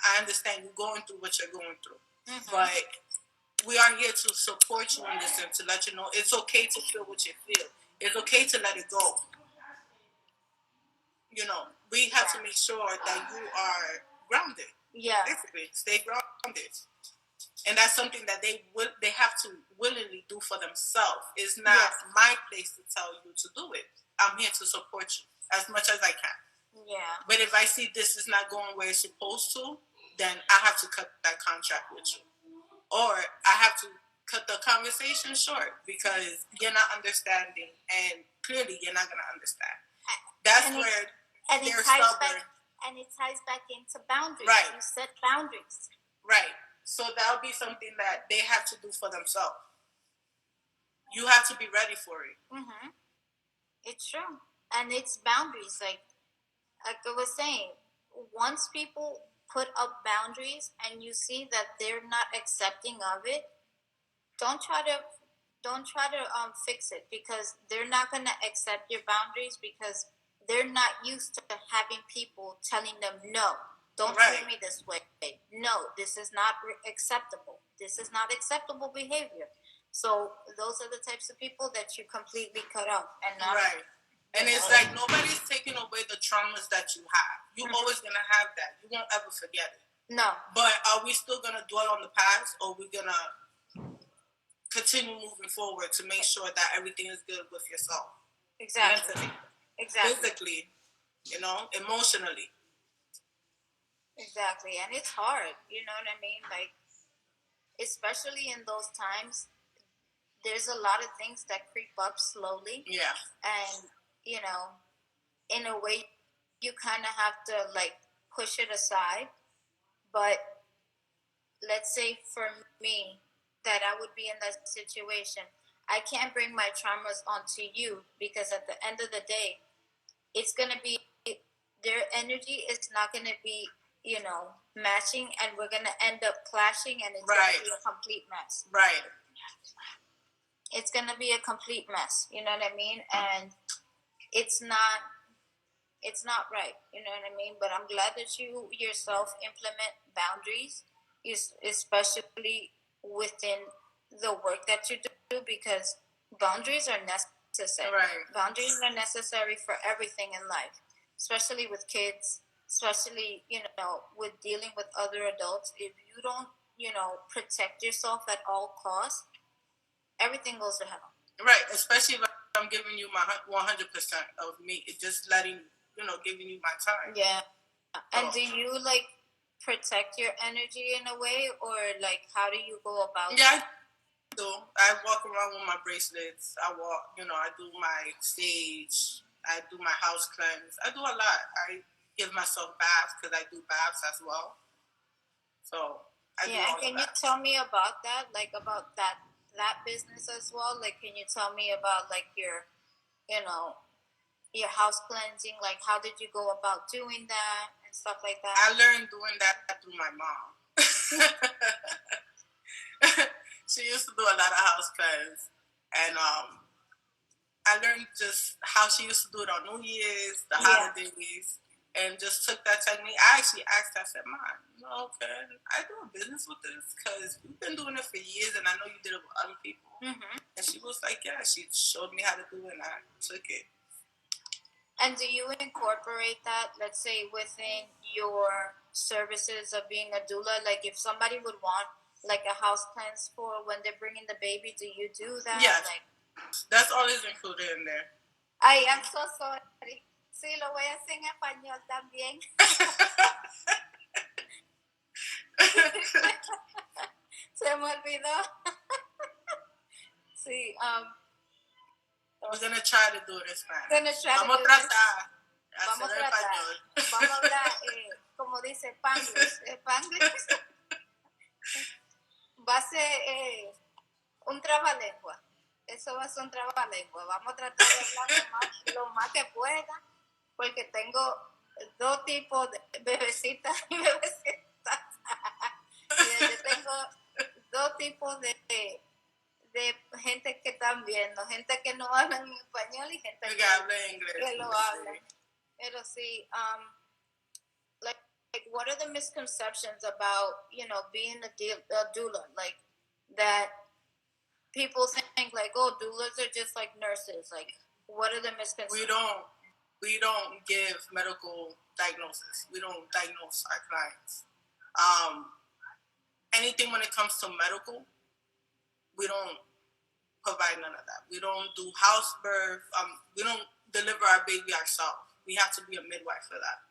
I understand you're going through what you're going through. But we are here to support you in this and to let you know it's okay to feel what you feel. It's okay to let it go. We have to make sure that you are grounded. Yeah. Basically, stay grounded. And that's something that they have to willingly do for themselves. It's not my place to tell you to do it. I'm here to support you as much as I can. Yeah. But if I see this is not going where it's supposed to, then I have to cut that contract with you. Or I have to cut the conversation short because you're not understanding, and clearly you're not going to understand. That's where they're stubborn. And it ties back into boundaries. Right. You set boundaries. Right. So that'll be something that they have to do for themselves. You have to be ready for it. It's true. And it's boundaries. Like I was saying, once people put up boundaries and you see that they're not accepting of it, don't try to fix it, because they're not going to accept your boundaries because they're not used to having people telling them no. Don't treat me this way. No, this is not acceptable. This is not acceptable behavior. So those are the types of people that you completely cut off. And not, and it's like nobody's taking away the traumas that you have. You're always going to have that. You won't ever forget it. No. But are we still going to dwell on the past, or are we going to continue moving forward to make sure that everything is good with yourself? Exactly. Mentally. Exactly. Physically. Emotionally. Exactly. And it's hard. You know what I mean? Like, especially in those times, there's a lot of things that creep up slowly. Yeah. And, in a way, you kind of have to, like, push it aside. But let's say for me, that I would be in that situation, I can't bring my traumas onto you, because at the end of the day, it's going to be, their energy is not going to be, matching, and we're going to end up clashing, and it's going to be a complete mess. Right. It's going to be a complete mess. You know what I mean? And it's not right. You know what I mean? But I'm glad that you yourself implement boundaries, especially within the work that you do, because boundaries are necessary. Right. Boundaries are necessary for everything in life, especially with kids, especially, with dealing with other adults. If you don't, protect yourself at all costs, everything goes to hell. Right, especially if I'm giving you my 100% of me, just letting, giving you my time. Yeah. And do you protect your energy in a way, or how do you go about that? So I walk around with my bracelets. I walk, I do my stage. I do my house cleanse. I do a lot. I give myself baths because I do baths as well. So I do all can you tell me about that? About that business as well? Can you tell me about your, you know, your house cleansing? How did you go about doing that and stuff like that? I learned doing that through my mom. She used to do a lot of house cleanse, and I learned just how she used to do it on New Year's, the holidays, and just took that technique. I actually asked her, I said, Mom, can I do a business with this? Because you've been doing it for years, and I know you did it with other people. Mm-hmm. And she was like, yeah, she showed me how to do it, and I took it. And do you incorporate that, let's say, within your services of being a doula? If somebody would want a house cleanse for when they're bringing the baby, do you do that? Yes. That's always included in there. I am so sorry. Sí, lo voy a hacer en español también. Se me olvidó. Sí, we're gonna try to do it in Spanish. Vamos a tratar. Vamos a tratar. Vamos a hablar, como dice, Spanglish. Spanglish. Va a ser un trabalengua. Eso va a ser un trabalengua. Vamos a tratar de hablar lo más que pueda, porque tengo dos tipos de bebecitas y bebecitas. Yo tengo dos tipos de gente que están viendo, gente que no habla en español y gente que habla inglés, que lo habla. Pero sí, what are the misconceptions about, being a doula? That people think oh, doulas are just like nurses. What are the misconceptions? We don't give medical diagnosis. We don't diagnose our clients. Anything when it comes to medical, we don't provide none of that. We don't do house birth. We don't deliver our baby ourselves. We have to be a midwife for that.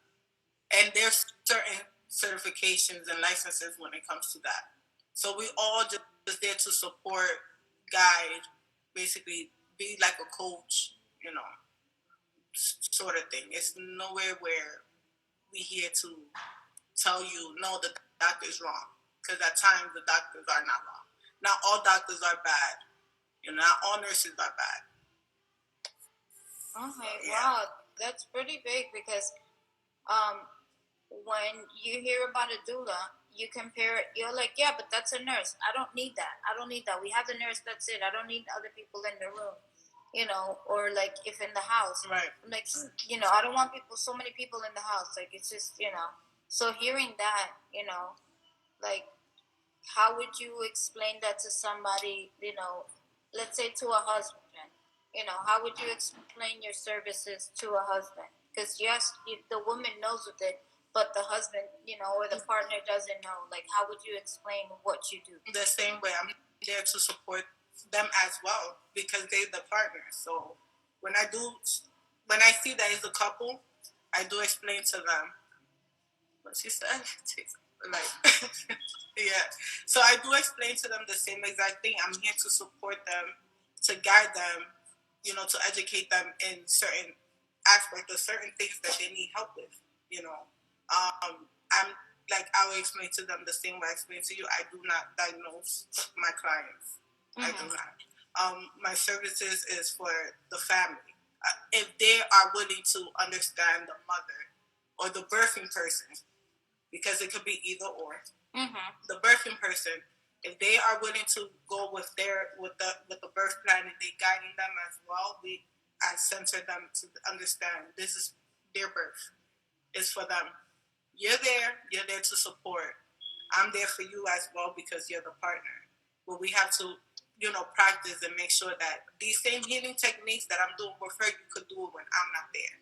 And there's certain certifications and licenses when it comes to that. So we all just there to support, guide, basically be like a coach, sort of thing. It's nowhere where we here to tell you, no, the doctor's wrong. Because at times the doctors are not wrong. Not all doctors are bad. Not all nurses are bad. Okay, yeah. Wow, that's pretty big because when you hear about a doula, you compare it, you're like, yeah, but that's a nurse. I don't need that. We have the nurse, that's it. I don't need other people in the room, or if in the house. Right. I don't want so many people in the house. It's just, so hearing that, how would you explain that to somebody, let's say to a husband? How would you explain your services to a husband? Because yes, the woman knows with it, but the husband, or the partner doesn't know. How would you explain what you do? The same way. I'm there to support them as well because they're the partner. So when I see that it's a couple, I do explain to them what she said. Yeah. So I do explain to them the same exact thing. I'm here to support them, to guide them, to educate them in certain aspects or certain things that they need help with. I'm I will explain to them the same way I explain to you. I do not diagnose my clients. Mm-hmm. I do not. My services is for the family. If they are willing to understand the mother or the birthing person, because it could be either or. Mm-hmm. The birthing person, if they are willing to go with the birth plan and they guiding them as well, I center them to understand this is their birth. It's for them. You're there to support. I'm there for you as well because you're the partner. But we have to practice and make sure that these same healing techniques that I'm doing with her, you could do it when I'm not there.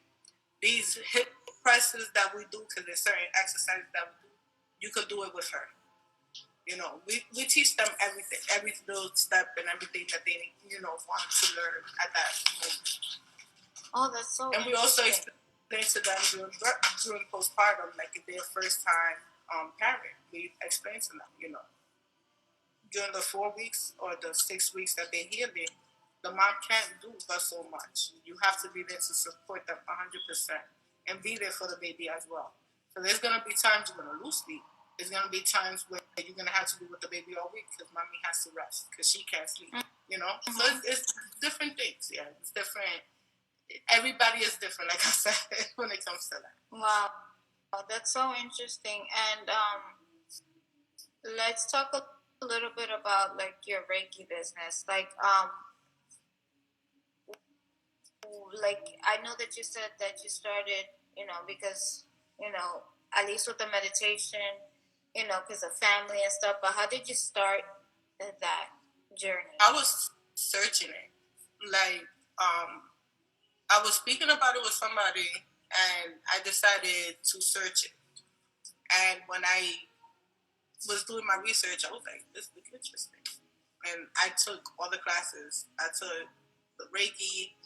These hip presses that we do, because there's certain exercises that we do, you could do it with her. We teach them everything, every little step and everything that they, want to learn at that moment. Oh, that's so And we also explain to them during postpartum, like if they're first time parent, we explain to them, during the 4 weeks or the 6 weeks that they're healing, the mom can't do but so much. You have to be there to support them 100% and be there for the baby as well. So there's going to be times you're going to lose sleep. There's going to be times where you're going to have to be with the baby all week because mommy has to rest because she can't sleep, Mm-hmm. So it's different things. Yeah, it's different. Everybody is different, like I said, when it comes to that. Wow, that's so interesting. And let's talk a little bit about like your Reiki business. Like I know that you said that you started, because at least with the meditation, because of family and stuff. But how did you start that journey? I was searching it, like I was speaking about it with somebody, and I decided to search it. And when I was doing my research, I was like, this is interesting. And I took all the classes. I took the Reiki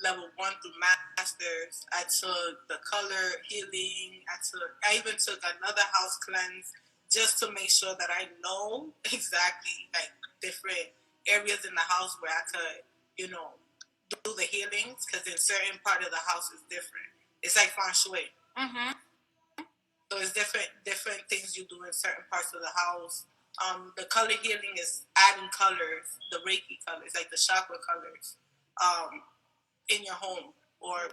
level 1 through masters. I took the color healing. I even took another house cleanse just to make sure that I know exactly like different areas in the house where I could, do the healings, because in certain part of the house is different. It's like feng shui. Mm-hmm. So it's different things you do in certain parts of the house. The color healing is adding colors, the Reiki colors, like the chakra colors, in your home, or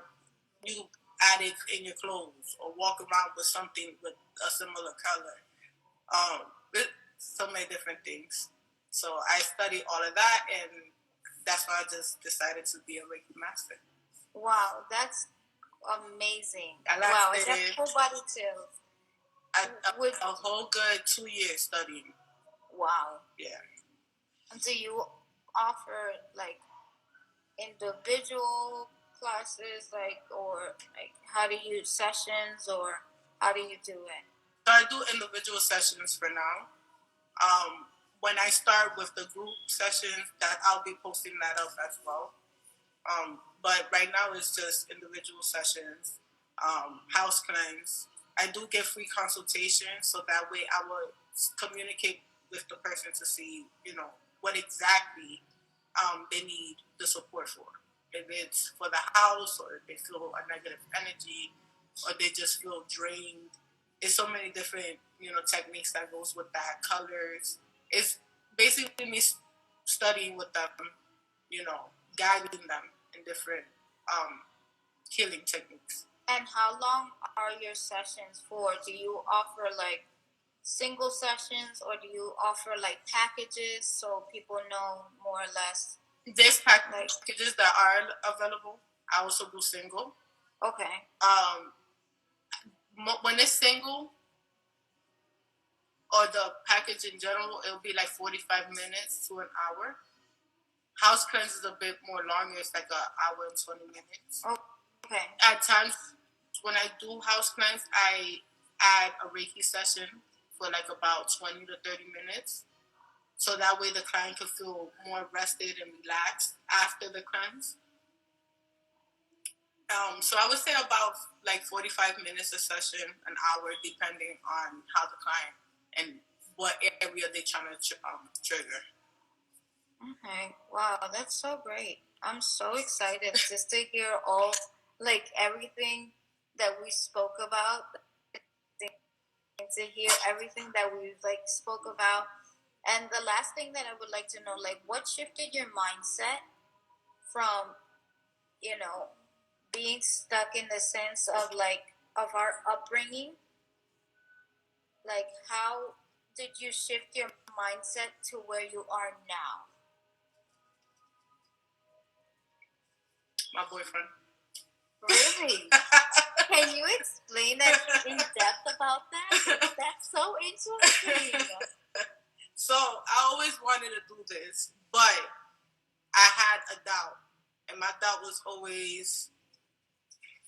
you add it in your clothes, or walk around with something with a similar color. So many different things. So I studied all of that, and that's why I just decided to be a Reiki master. Wow, that's amazing. Wow, is that whole body too? A whole good 2 years studying. Wow. Yeah. And do you offer like individual classes, or how do you sessions, or how do you do it? So I do individual sessions for now. When I start with the group sessions, that I'll be posting that up as well. But right now it's just individual sessions, house cleanse. I do get free consultations, so that way I will communicate with the person to see, what exactly they need the support for. If it's for the house, or if they feel a negative energy, or they just feel drained. It's so many different, techniques that goes with that. Colors. It's basically me studying with them, guiding them in different healing techniques. And how long are your sessions for? Do you offer like single sessions, or do you offer like packages so people know more or less? There's packages that are available. I also do single. Okay. When it's single, or the package in general, it'll be like 45 minutes to an hour. House cleanse is a bit more longer. It's like an hour and 20 minutes. Okay. At times, when I do house cleanse, I add a Reiki session for like about 20 to 30 minutes. So that way the client can feel more rested and relaxed after the cleanse. So I would say about like 45 minutes a session, an hour, depending on how the client and what area they're trying to trigger. Okay. Wow, that's so great. I'm so excited just to hear everything that we spoke about, to hear everything that we've spoke about. And the last thing that I would like to know, what shifted your mindset from, being stuck in the sense of of our upbringing? How did you shift your mindset to where you are now? My boyfriend. Really? Can you explain that in depth about that? That's so interesting. So I always wanted to do this, but I had a doubt. And my doubt was always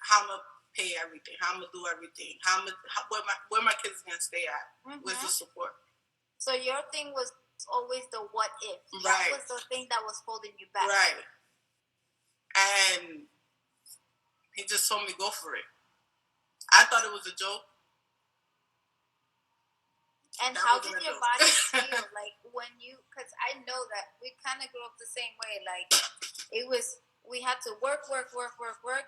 how I'm going to pay everything, how I'm going to do everything, where my kids going to stay at, with the support. So your thing was always the what if. Right. That was the thing that was holding you back. Right. And he just told me go for it. I thought it was a joke. And how did your body feel like when you? Because I know that we kind of grew up the same way. Like it was, we had to work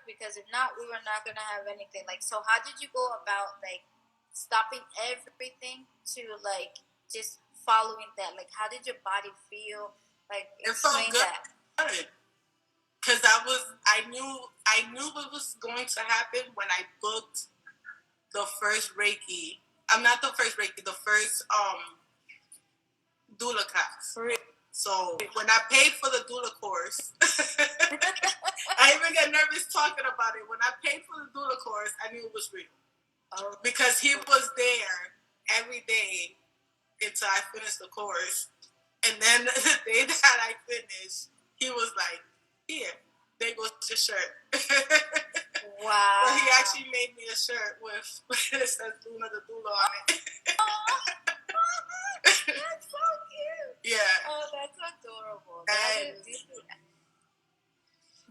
because if not, we were not gonna have anything. Like, so how did you go about like stopping everything to like just following that? Like, how did your body feel? Like, explain that. Because I knew what was going to happen when I booked the first Reiki. I'm not the first Reiki, the first doula class. So when I paid for the doula course, I even get nervous talking about it. When I paid for the doula course, I knew it was real. Oh. Because he was there every day until I finished the course. And then the day that I finished, he was like, here, there goes your shirt. Wow. But he actually made me a shirt with it says Luna the Doula on it. That's so cute. Yeah. Oh, that's adorable. And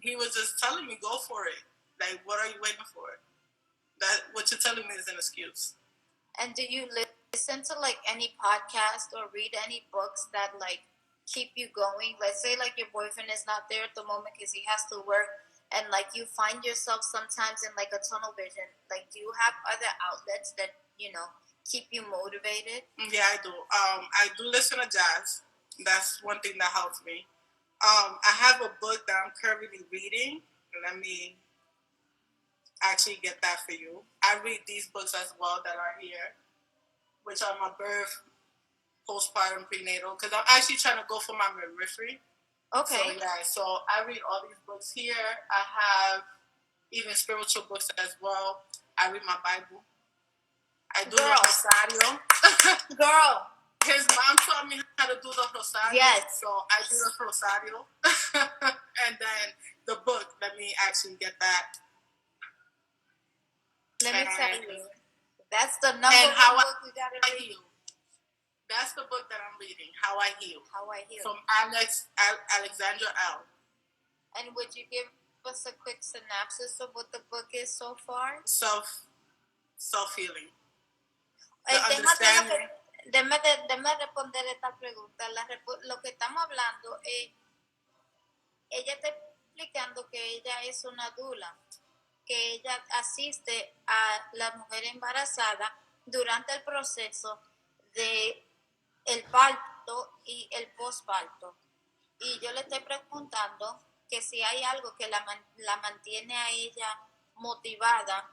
he was just telling me, go for it. Like, what are you waiting for? That what you're telling me is an excuse. And do you listen to like any podcast or read any books that like keep you going? Let's say like your boyfriend is not there at the moment because he has to work, and like you find yourself sometimes in like a tunnel vision. Like, do you have other outlets that keep you motivated? Yeah, I do. I do listen to jazz. That's one thing that helps me. I have a book that I'm currently reading. Let me actually get that for you. I read these books as well that are here, which are my birth, postpartum, prenatal, because I'm actually trying to go for my midwifery. Okay. So I read all these books here. I have even spiritual books as well. I read my Bible. I do the Rosario. Girl. His mom taught me how to do the Rosario. Yes. So I do the Rosario. And then the book, let me actually get that. Let me tell you. That's the number one book we got to read. That's the book that I'm reading, How I Heal. How I Heal. From Alexandra L. And would you give us a quick synopsis of what the book is so far? Self-healing. Déjame responder esta pregunta. Lo que estamos hablando es, ella está explicando que ella es una doula, que ella asiste a la mujer embarazada durante el proceso de el parto y el posparto. Y yo le estoy preguntando que si hay algo que la mantiene a ella motivada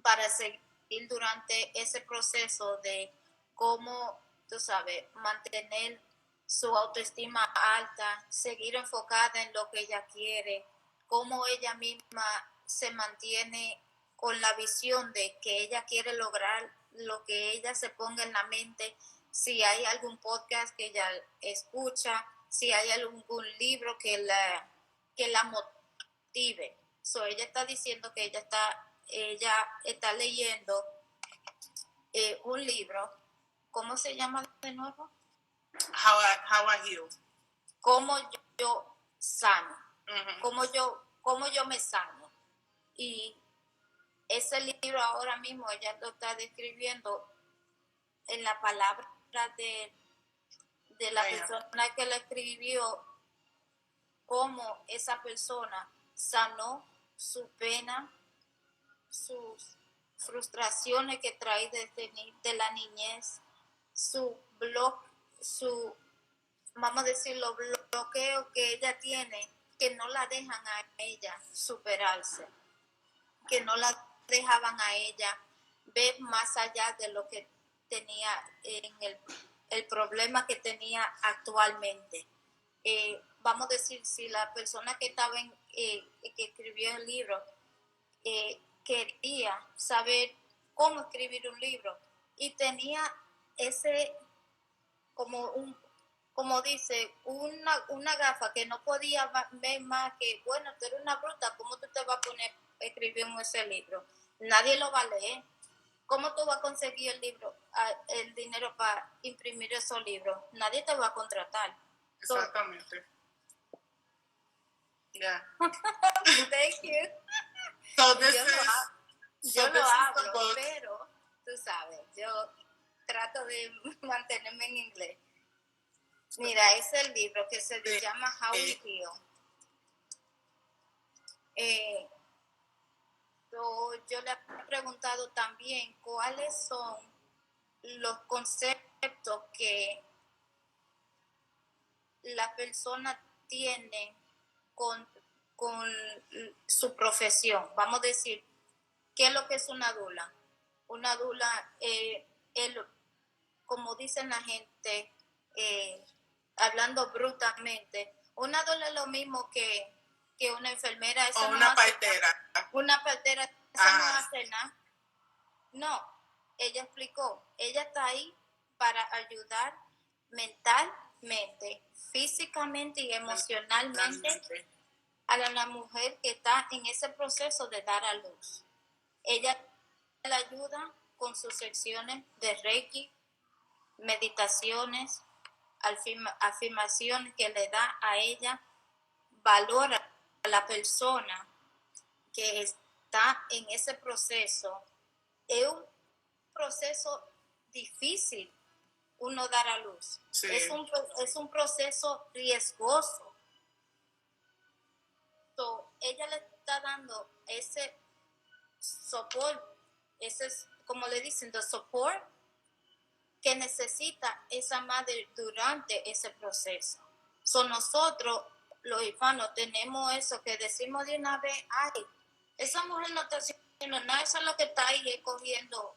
para seguir durante ese proceso de cómo, tú sabes, mantener su autoestima alta, seguir enfocada en lo que ella quiere, cómo ella misma se mantiene con la visión de que ella quiere lograr lo que ella se ponga en la mente, si hay algún podcast que ella escucha, si hay algún libro que la motive. So, ella está diciendo que ella está leyendo un libro. ¿Cómo se llama de nuevo? How I Heal. Cómo yo sano. Uh-huh. Cómo yo me sano. Y ese libro ahora mismo ella lo está describiendo en la palabra de la persona que lo escribió, cómo esa persona sanó su pena, sus frustraciones que trae desde la niñez, vamos a decirlo, bloqueo que ella tiene, que no la dejan a ella superarse, que no la dejaban a ella ver más allá de lo que tenía en el problema que tenía actualmente. Vamos a decir, si la persona que estaba que escribió el libro quería saber cómo escribir un libro y tenía ese como como dice, una gafa que no podía ver más que, bueno, tú eres una bruta, ¿cómo tú te vas a poner a escribir en ese libro? Nadie lo va a leer. ¿Cómo tú vas a conseguir el dinero para imprimir esos libros? Nadie te va a contratar. Exactamente. Yeah. Thank you. So yo lo hablo, pero tú sabes, yo trato de mantenerme en inglés. Mira, es el libro que se llama How We Heal. Yo le he preguntado también cuáles son los conceptos que la persona tiene con su profesión. Vamos a decir, ¿qué es lo que es una dula? Una dula, como dicen la gente, hablando brutalmente, una dula es lo mismo que una enfermera. O una partera. Una partera, esa no hace nada. No, ella explicó, ella está ahí para ayudar mentalmente, físicamente y emocionalmente a la mujer que está en ese proceso de dar a luz. Ella la ayuda con sus secciones de Reiki, meditaciones, afirmaciones que le da a ella, valora a la persona que está en ese proceso. Es un proceso difícil uno dar a luz. Sí. Es un proceso riesgoso. Ella le está dando ese support, ese, como le dicen, the support que necesita esa madre durante ese proceso. Nosotros, los hispanos, tenemos eso que decimos de una vez, ay, esa mujer no está haciendo nada, esa es lo que está ahí cogiendo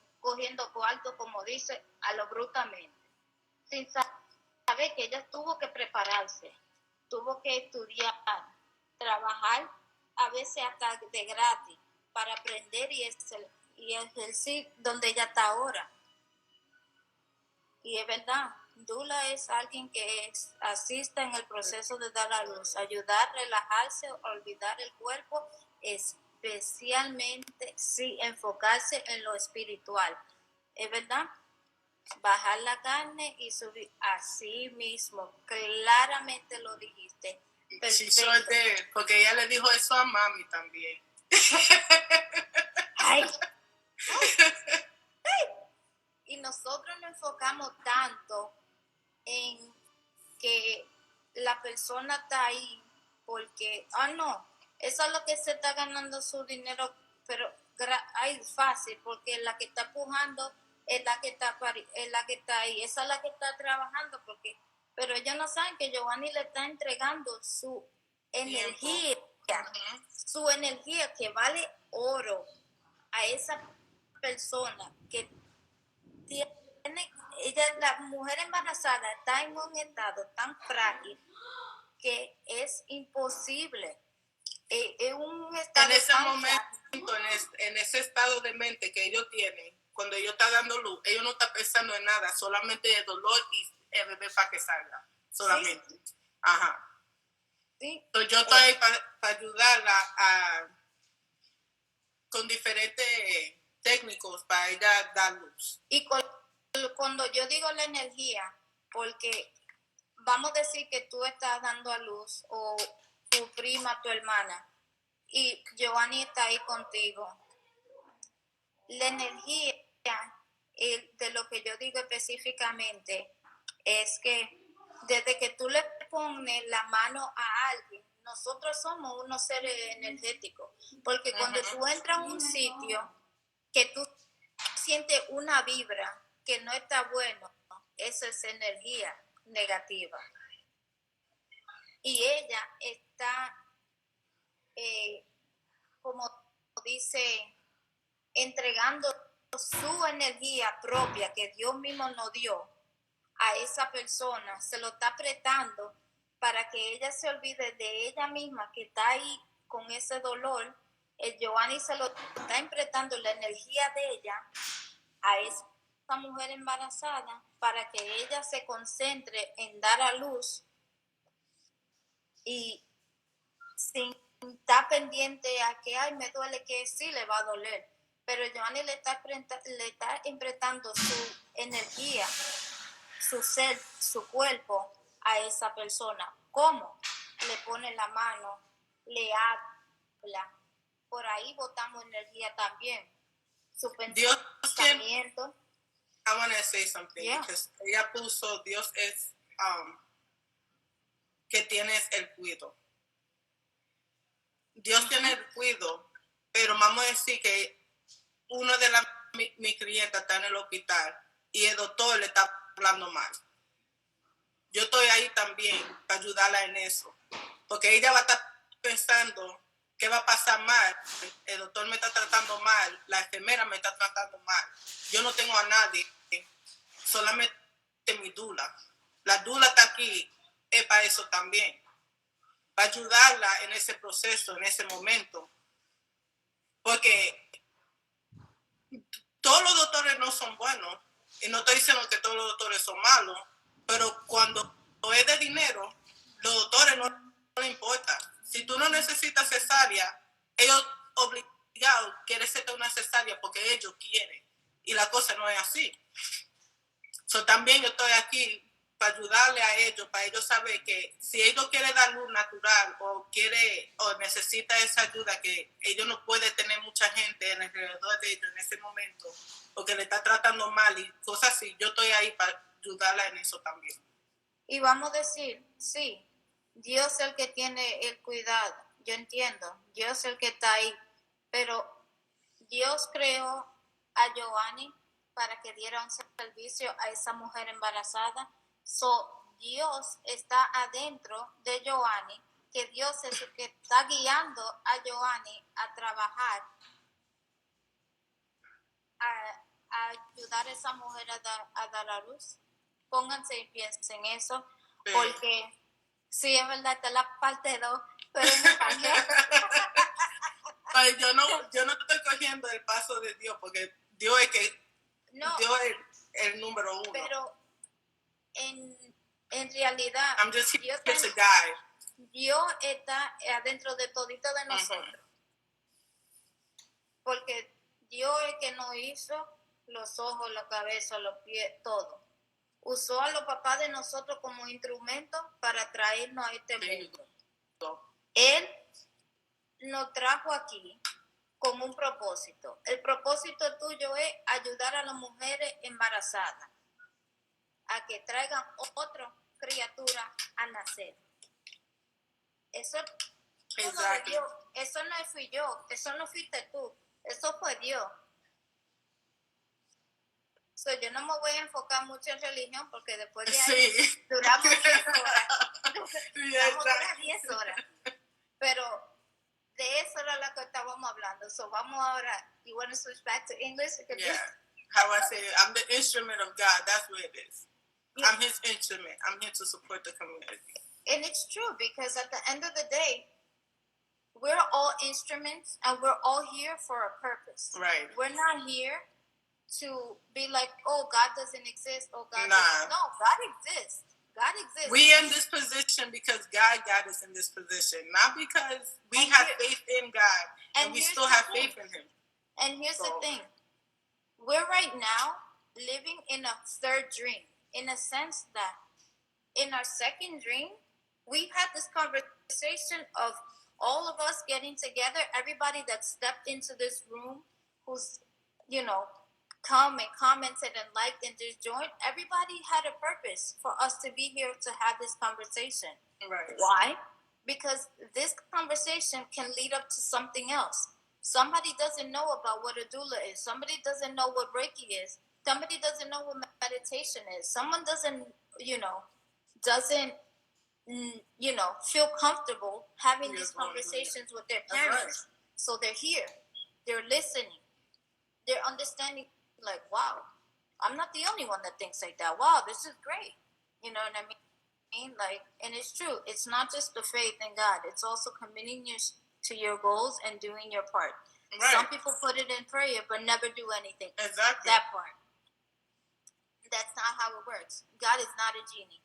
cuarto, como dice, a lo brutamente. Sin saber que ella tuvo que prepararse, tuvo que estudiar, trabajar, a veces hasta de gratis, para aprender y ejercer donde ella está ahora. Y es verdad, Doula es alguien que asiste en el proceso de dar a luz, ayudar a relajarse, olvidar el cuerpo, especialmente sí, enfocarse en lo espiritual. Es verdad, bajar la carne y subir, así mismo, claramente lo dijiste. Perfecto. Porque ella le dijo eso a mami también. Ay. Y nosotros nos enfocamos tanto en que la persona está ahí porque, no, eso es lo que se está ganando su dinero, pero fácil, porque la que está pujando es la que está ahí, esa es la que está trabajando, pero ellos no saben que Johanny le está entregando su energía, su energía que vale oro a esa persona que tiene, la mujer embarazada está en un estado tan frágil que es imposible. Es un estado en ese momento, en ese estado de mente que ellos tienen, cuando ellos están dando luz, ellos no están pensando en nada, solamente de dolor y el bebé para que salga, solamente. Sí. Ajá. Sí. Entonces yo estoy ahí para ayudarla con diferentes técnicos para ella dar luz. Y cuando yo digo la energía, porque vamos a decir que tú estás dando a luz, o tu prima, tu hermana, y Johanny está ahí contigo. La energía de lo que yo digo específicamente es que desde que tú le pones la mano a alguien, nosotros somos unos seres energéticos, porque cuando tú entras a un sitio que tú sientes una vibra que no está bueno, esa es energía negativa. Y ella está, como dice, entregando su energía propia que Dios mismo nos dio a esa persona, se lo está apretando para que ella se olvide de ella misma que está ahí con ese dolor. El Johanny se lo está apretando la energía de ella a eso. esa mujer embarazada para que ella se concentre en dar a luz y sin estar pendiente a que, ay, me duele, que sí le va a doler. Pero Johanny le está enfrentando su energía, su ser, su cuerpo a esa persona. ¿Cómo? Le pone la mano, le habla. Por ahí botamos energía también. Su pensamiento. I want to say something, because ella puso, Dios es que tienes el cuidado. Dios tiene el cuidado, pero vamos a decir que uno de mi clienta está en el hospital y el doctor le está hablando mal. Yo estoy ahí también para ayudarla en eso, porque ella va a estar pensando qué va a pasar mal. El doctor me está tratando mal, la enfermera me está tratando mal. Yo no tengo a nadie, solamente mi Doula. La Doula está aquí, es para eso también, para ayudarla en ese proceso, en ese momento. Porque todos los doctores no son buenos, y no estoy diciendo que todos los doctores son malos, pero cuando es de dinero, los doctores no les importa. Si tú no necesitas cesárea, ellos obligados quieren hacerte una cesárea porque ellos quieren, y la cosa no es así. So, también yo estoy aquí para ayudarle a ellos, para ellos saber que si ellos quieren dar luz natural o necesita esa ayuda, que ellos no pueden tener mucha gente alrededor de ellos en ese momento, porque le está tratando mal y cosas así, yo estoy ahí para ayudarla en eso también. Y vamos a decir, sí, Dios es el que tiene el cuidado, yo entiendo, Dios es el que está ahí, pero Dios creó a Johanny para que diera un servicio a esa mujer embarazada. So, Dios está adentro de Johanny, que Dios es el que está guiando a Johanny a trabajar, a ayudar a esa mujer a dar a luz. Pónganse y piensen en eso, porque sí, es verdad, está la parte 2, pero en español. Pues yo no estoy cogiendo el paso de Dios, porque Dios es Dios es el número 1. Pero en realidad, I'm just here to guide. Dios está adentro de todito de nosotros. Porque Dios es que nos hizo los ojos, la cabeza, los pies, todo. Usó a los papás de nosotros como instrumento para traernos a este mundo. Él nos trajo aquí con un propósito. El propósito tuyo es ayudar a las mujeres embarazadas a que traigan otra criatura a nacer. Eso es de Dios. Eso no fui yo, eso no fuiste tú, eso fue Dios. So, yo no me voy a enfocar mucho en religión, porque después de ahí duramos 10 horas. Duramos 10 horas. Pero de eso era lo que estábamos hablando. So, vamos ahora. You want to switch back to English? Yeah. How I say it, I'm the instrument of God. That's what it is. Yeah. I'm his instrument. I'm here to support the community. And it's true, because at the end of the day, we're all instruments, and we're all here for a purpose. Right. We're not here to be like, oh, God doesn't exist. Oh, God doesn't. No, God exists. God exists. We in this position because God got us in this position, not because we have faith in God and we still have faith in Him. And here's the thing. We're right now living in a third dream, in a sense that in our second dream, we've had this conversation of all of us getting together, everybody that stepped into this room, who's, come and commented and liked and just joined, everybody had a purpose for us to be here to have this conversation. Right. Why? Because this conversation can lead up to something else. Somebody doesn't know about what a doula is. Somebody doesn't know what Reiki is. Somebody doesn't know what meditation is. Someone doesn't feel comfortable having these conversations with their parents. Right. So they're here. They're listening. They're understanding, like, wow, I'm not the only one that thinks like that. Wow, this is great. You know what I mean? Like, and it's true. It's not just the faith in God. It's also committing to your goals and doing your part. Right. Some people put it in prayer but never do anything. Exactly. That part. That's not how it works. God is not a genie.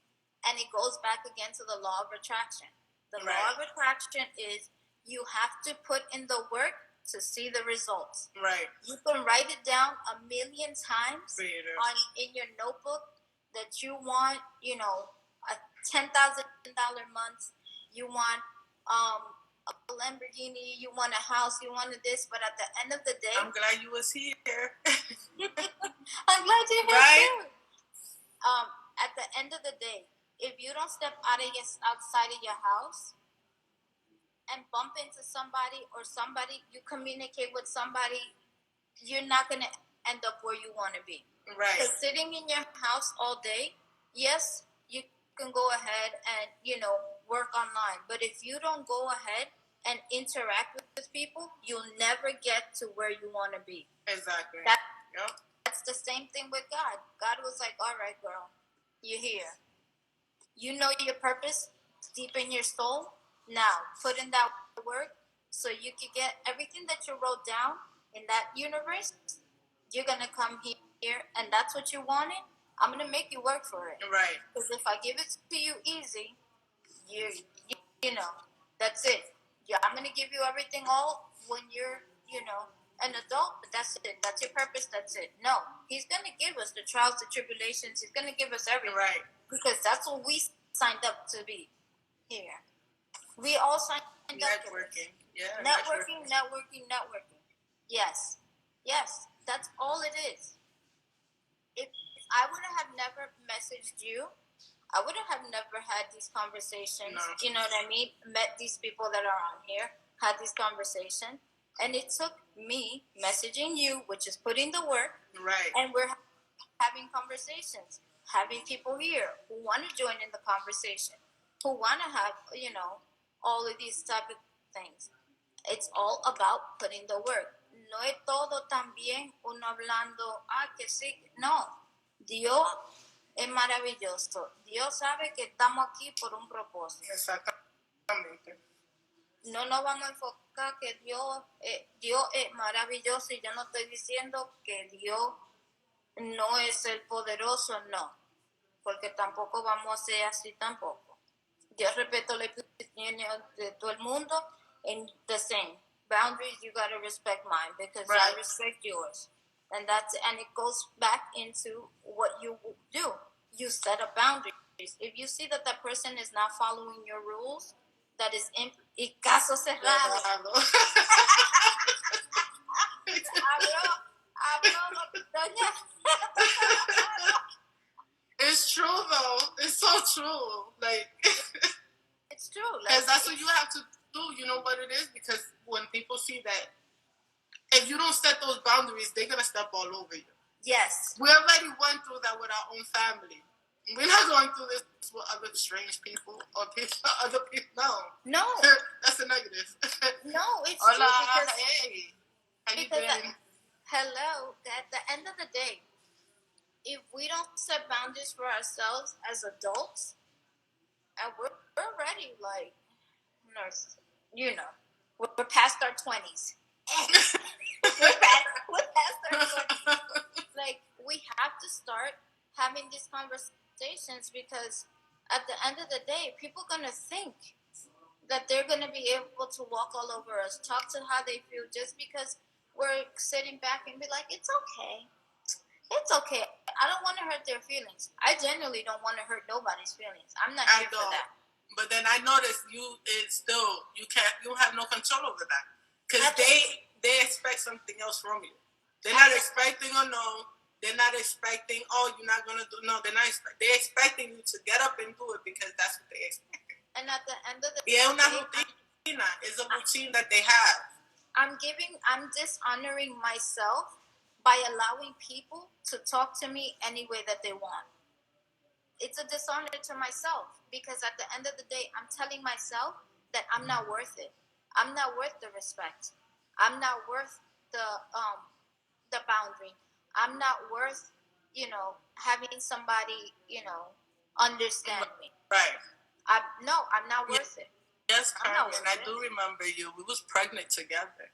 And it goes back again to the law of attraction. The law of attraction is you have to put in the work to see the results. Right. You can write it down 1,000,000 times in your notebook that you want, a $10,000 month. You want a Lamborghini. You want a house. You wanted this. But at the end of the day, I'm glad you was here. I'm glad you're here too. At the end of the day, if you don't step outside of your house and bump into somebody, or somebody you communicate with somebody, you're not going to end up where you want to be. Right. Because sitting in your house all day, yes, you can go ahead and work online, but if you don't go ahead and interact with people, you'll never get to where you want to be. Exactly. That's the same thing with God. God was like, all right, girl, you're here. You know your purpose deep in your soul. Now, put in that work so you can get everything that you wrote down in that universe. You're going to come here, and that's what you wanted. I'm going to make you work for it. Right. Because if I give it to you easy, you know, that's it. Yeah, I'm going to give you everything all when you're, an adult, but that's it. That's your purpose. That's it. No, he's going to give us the trials, the tribulations. He's going to give us everything. Right. Because that's what we signed up to be here. We all signed up. Networking. Yeah. Networking. Yes. That's all it is. If I would have never messaged you, I would have never had these conversations. No. You know what I mean? Met these people that are on here, had these conversations. And it took me messaging you, which is putting the work. Right. And we're having conversations, having people here who want to join in the conversation, who want to have, all of these type of things. It's all about putting the work. No es todo también uno hablando, que sí. No. Dios es maravilloso. Dios sabe que estamos aquí por un propósito. Exactamente. No nos vamos a enfocar que Dios es maravilloso, y yo no estoy diciendo que Dios no es el poderoso, no, porque tampoco vamos a ser así tampoco. Yo respeto la opinión de todo el mundo, and the same boundaries, you got to respect mine, because I respect yours. And it goes back into what you do. You set up boundaries. If you see that that person is not following your rules, that is y caso cerrado. Doña. It's true though. It's so true. Like it's true. Because that's what you have to do. You know what it is? Because when people see that, if you don't set those boundaries, they're gonna step all over you. Yes. We already went through that with our own family. We're not going through this with other strange people or other people. No. That's a negative. No, it's Hola, true. Because, hey. How you been? Hello. At the end of the day, if we don't set boundaries for ourselves as adults, and we're already like, we're past our 20s. we're past our 20s. Like, we have to start having these conversations, because at the end of the day, people are going to think that they're going to be able to walk all over us, talk to how they feel, just because we're sitting back and be like, it's okay. It's okay. I don't want to hurt their feelings. I genuinely don't want to hurt nobody's feelings. I'm not here for that. But then I noticed you have no control over that, because they expect something else from you. They're not expecting a no. They're not expecting, you're not gonna do. No, they're not. They're expecting you to get up and do it because that's what they expect. And at the end of the day, it's a routine that they have. I'm dishonoring myself by allowing people to talk to me any way that they want. It's a dishonor to myself, because at the end of the day, I'm telling myself that I'm not worth it. I'm not worth the respect. I'm not worth the boundary. I'm not worth, having somebody, understand me. Right. I'm not worth it. Yes, Carmen, I do remember you. We was pregnant together.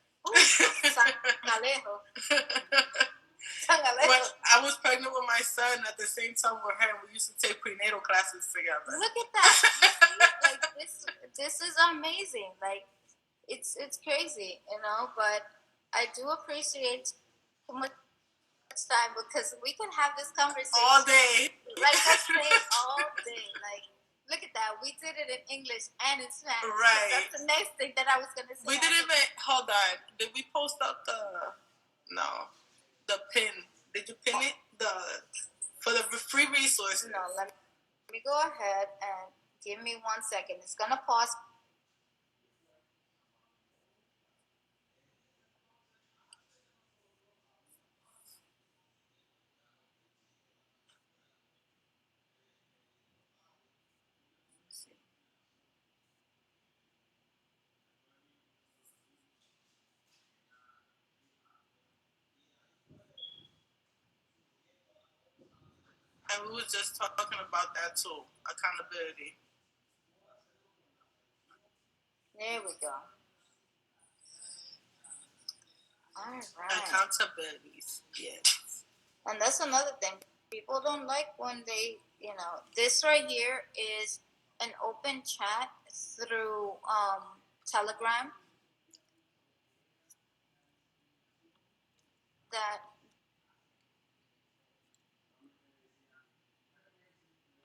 Well, I was pregnant with my son at the same time with her, and we used to take prenatal classes together. Look at that! Like this is amazing. Like it's crazy, you know. But I do appreciate so much time because we can have this conversation all day. Like I say, all day. Like look at that. We did it in English and in Spanish. Right. So that's the next thing that I was gonna say. We didn't even hold on. Did we post up the pin? Did you pin it? For the free resources. No, let me go ahead and give me 1 second. It's gonna pause. And we was just talking about that too. Accountability. There we go. All right. Accountabilities. Yes. And that's another thing. People don't like when they, this right here is an open chat through Telegram that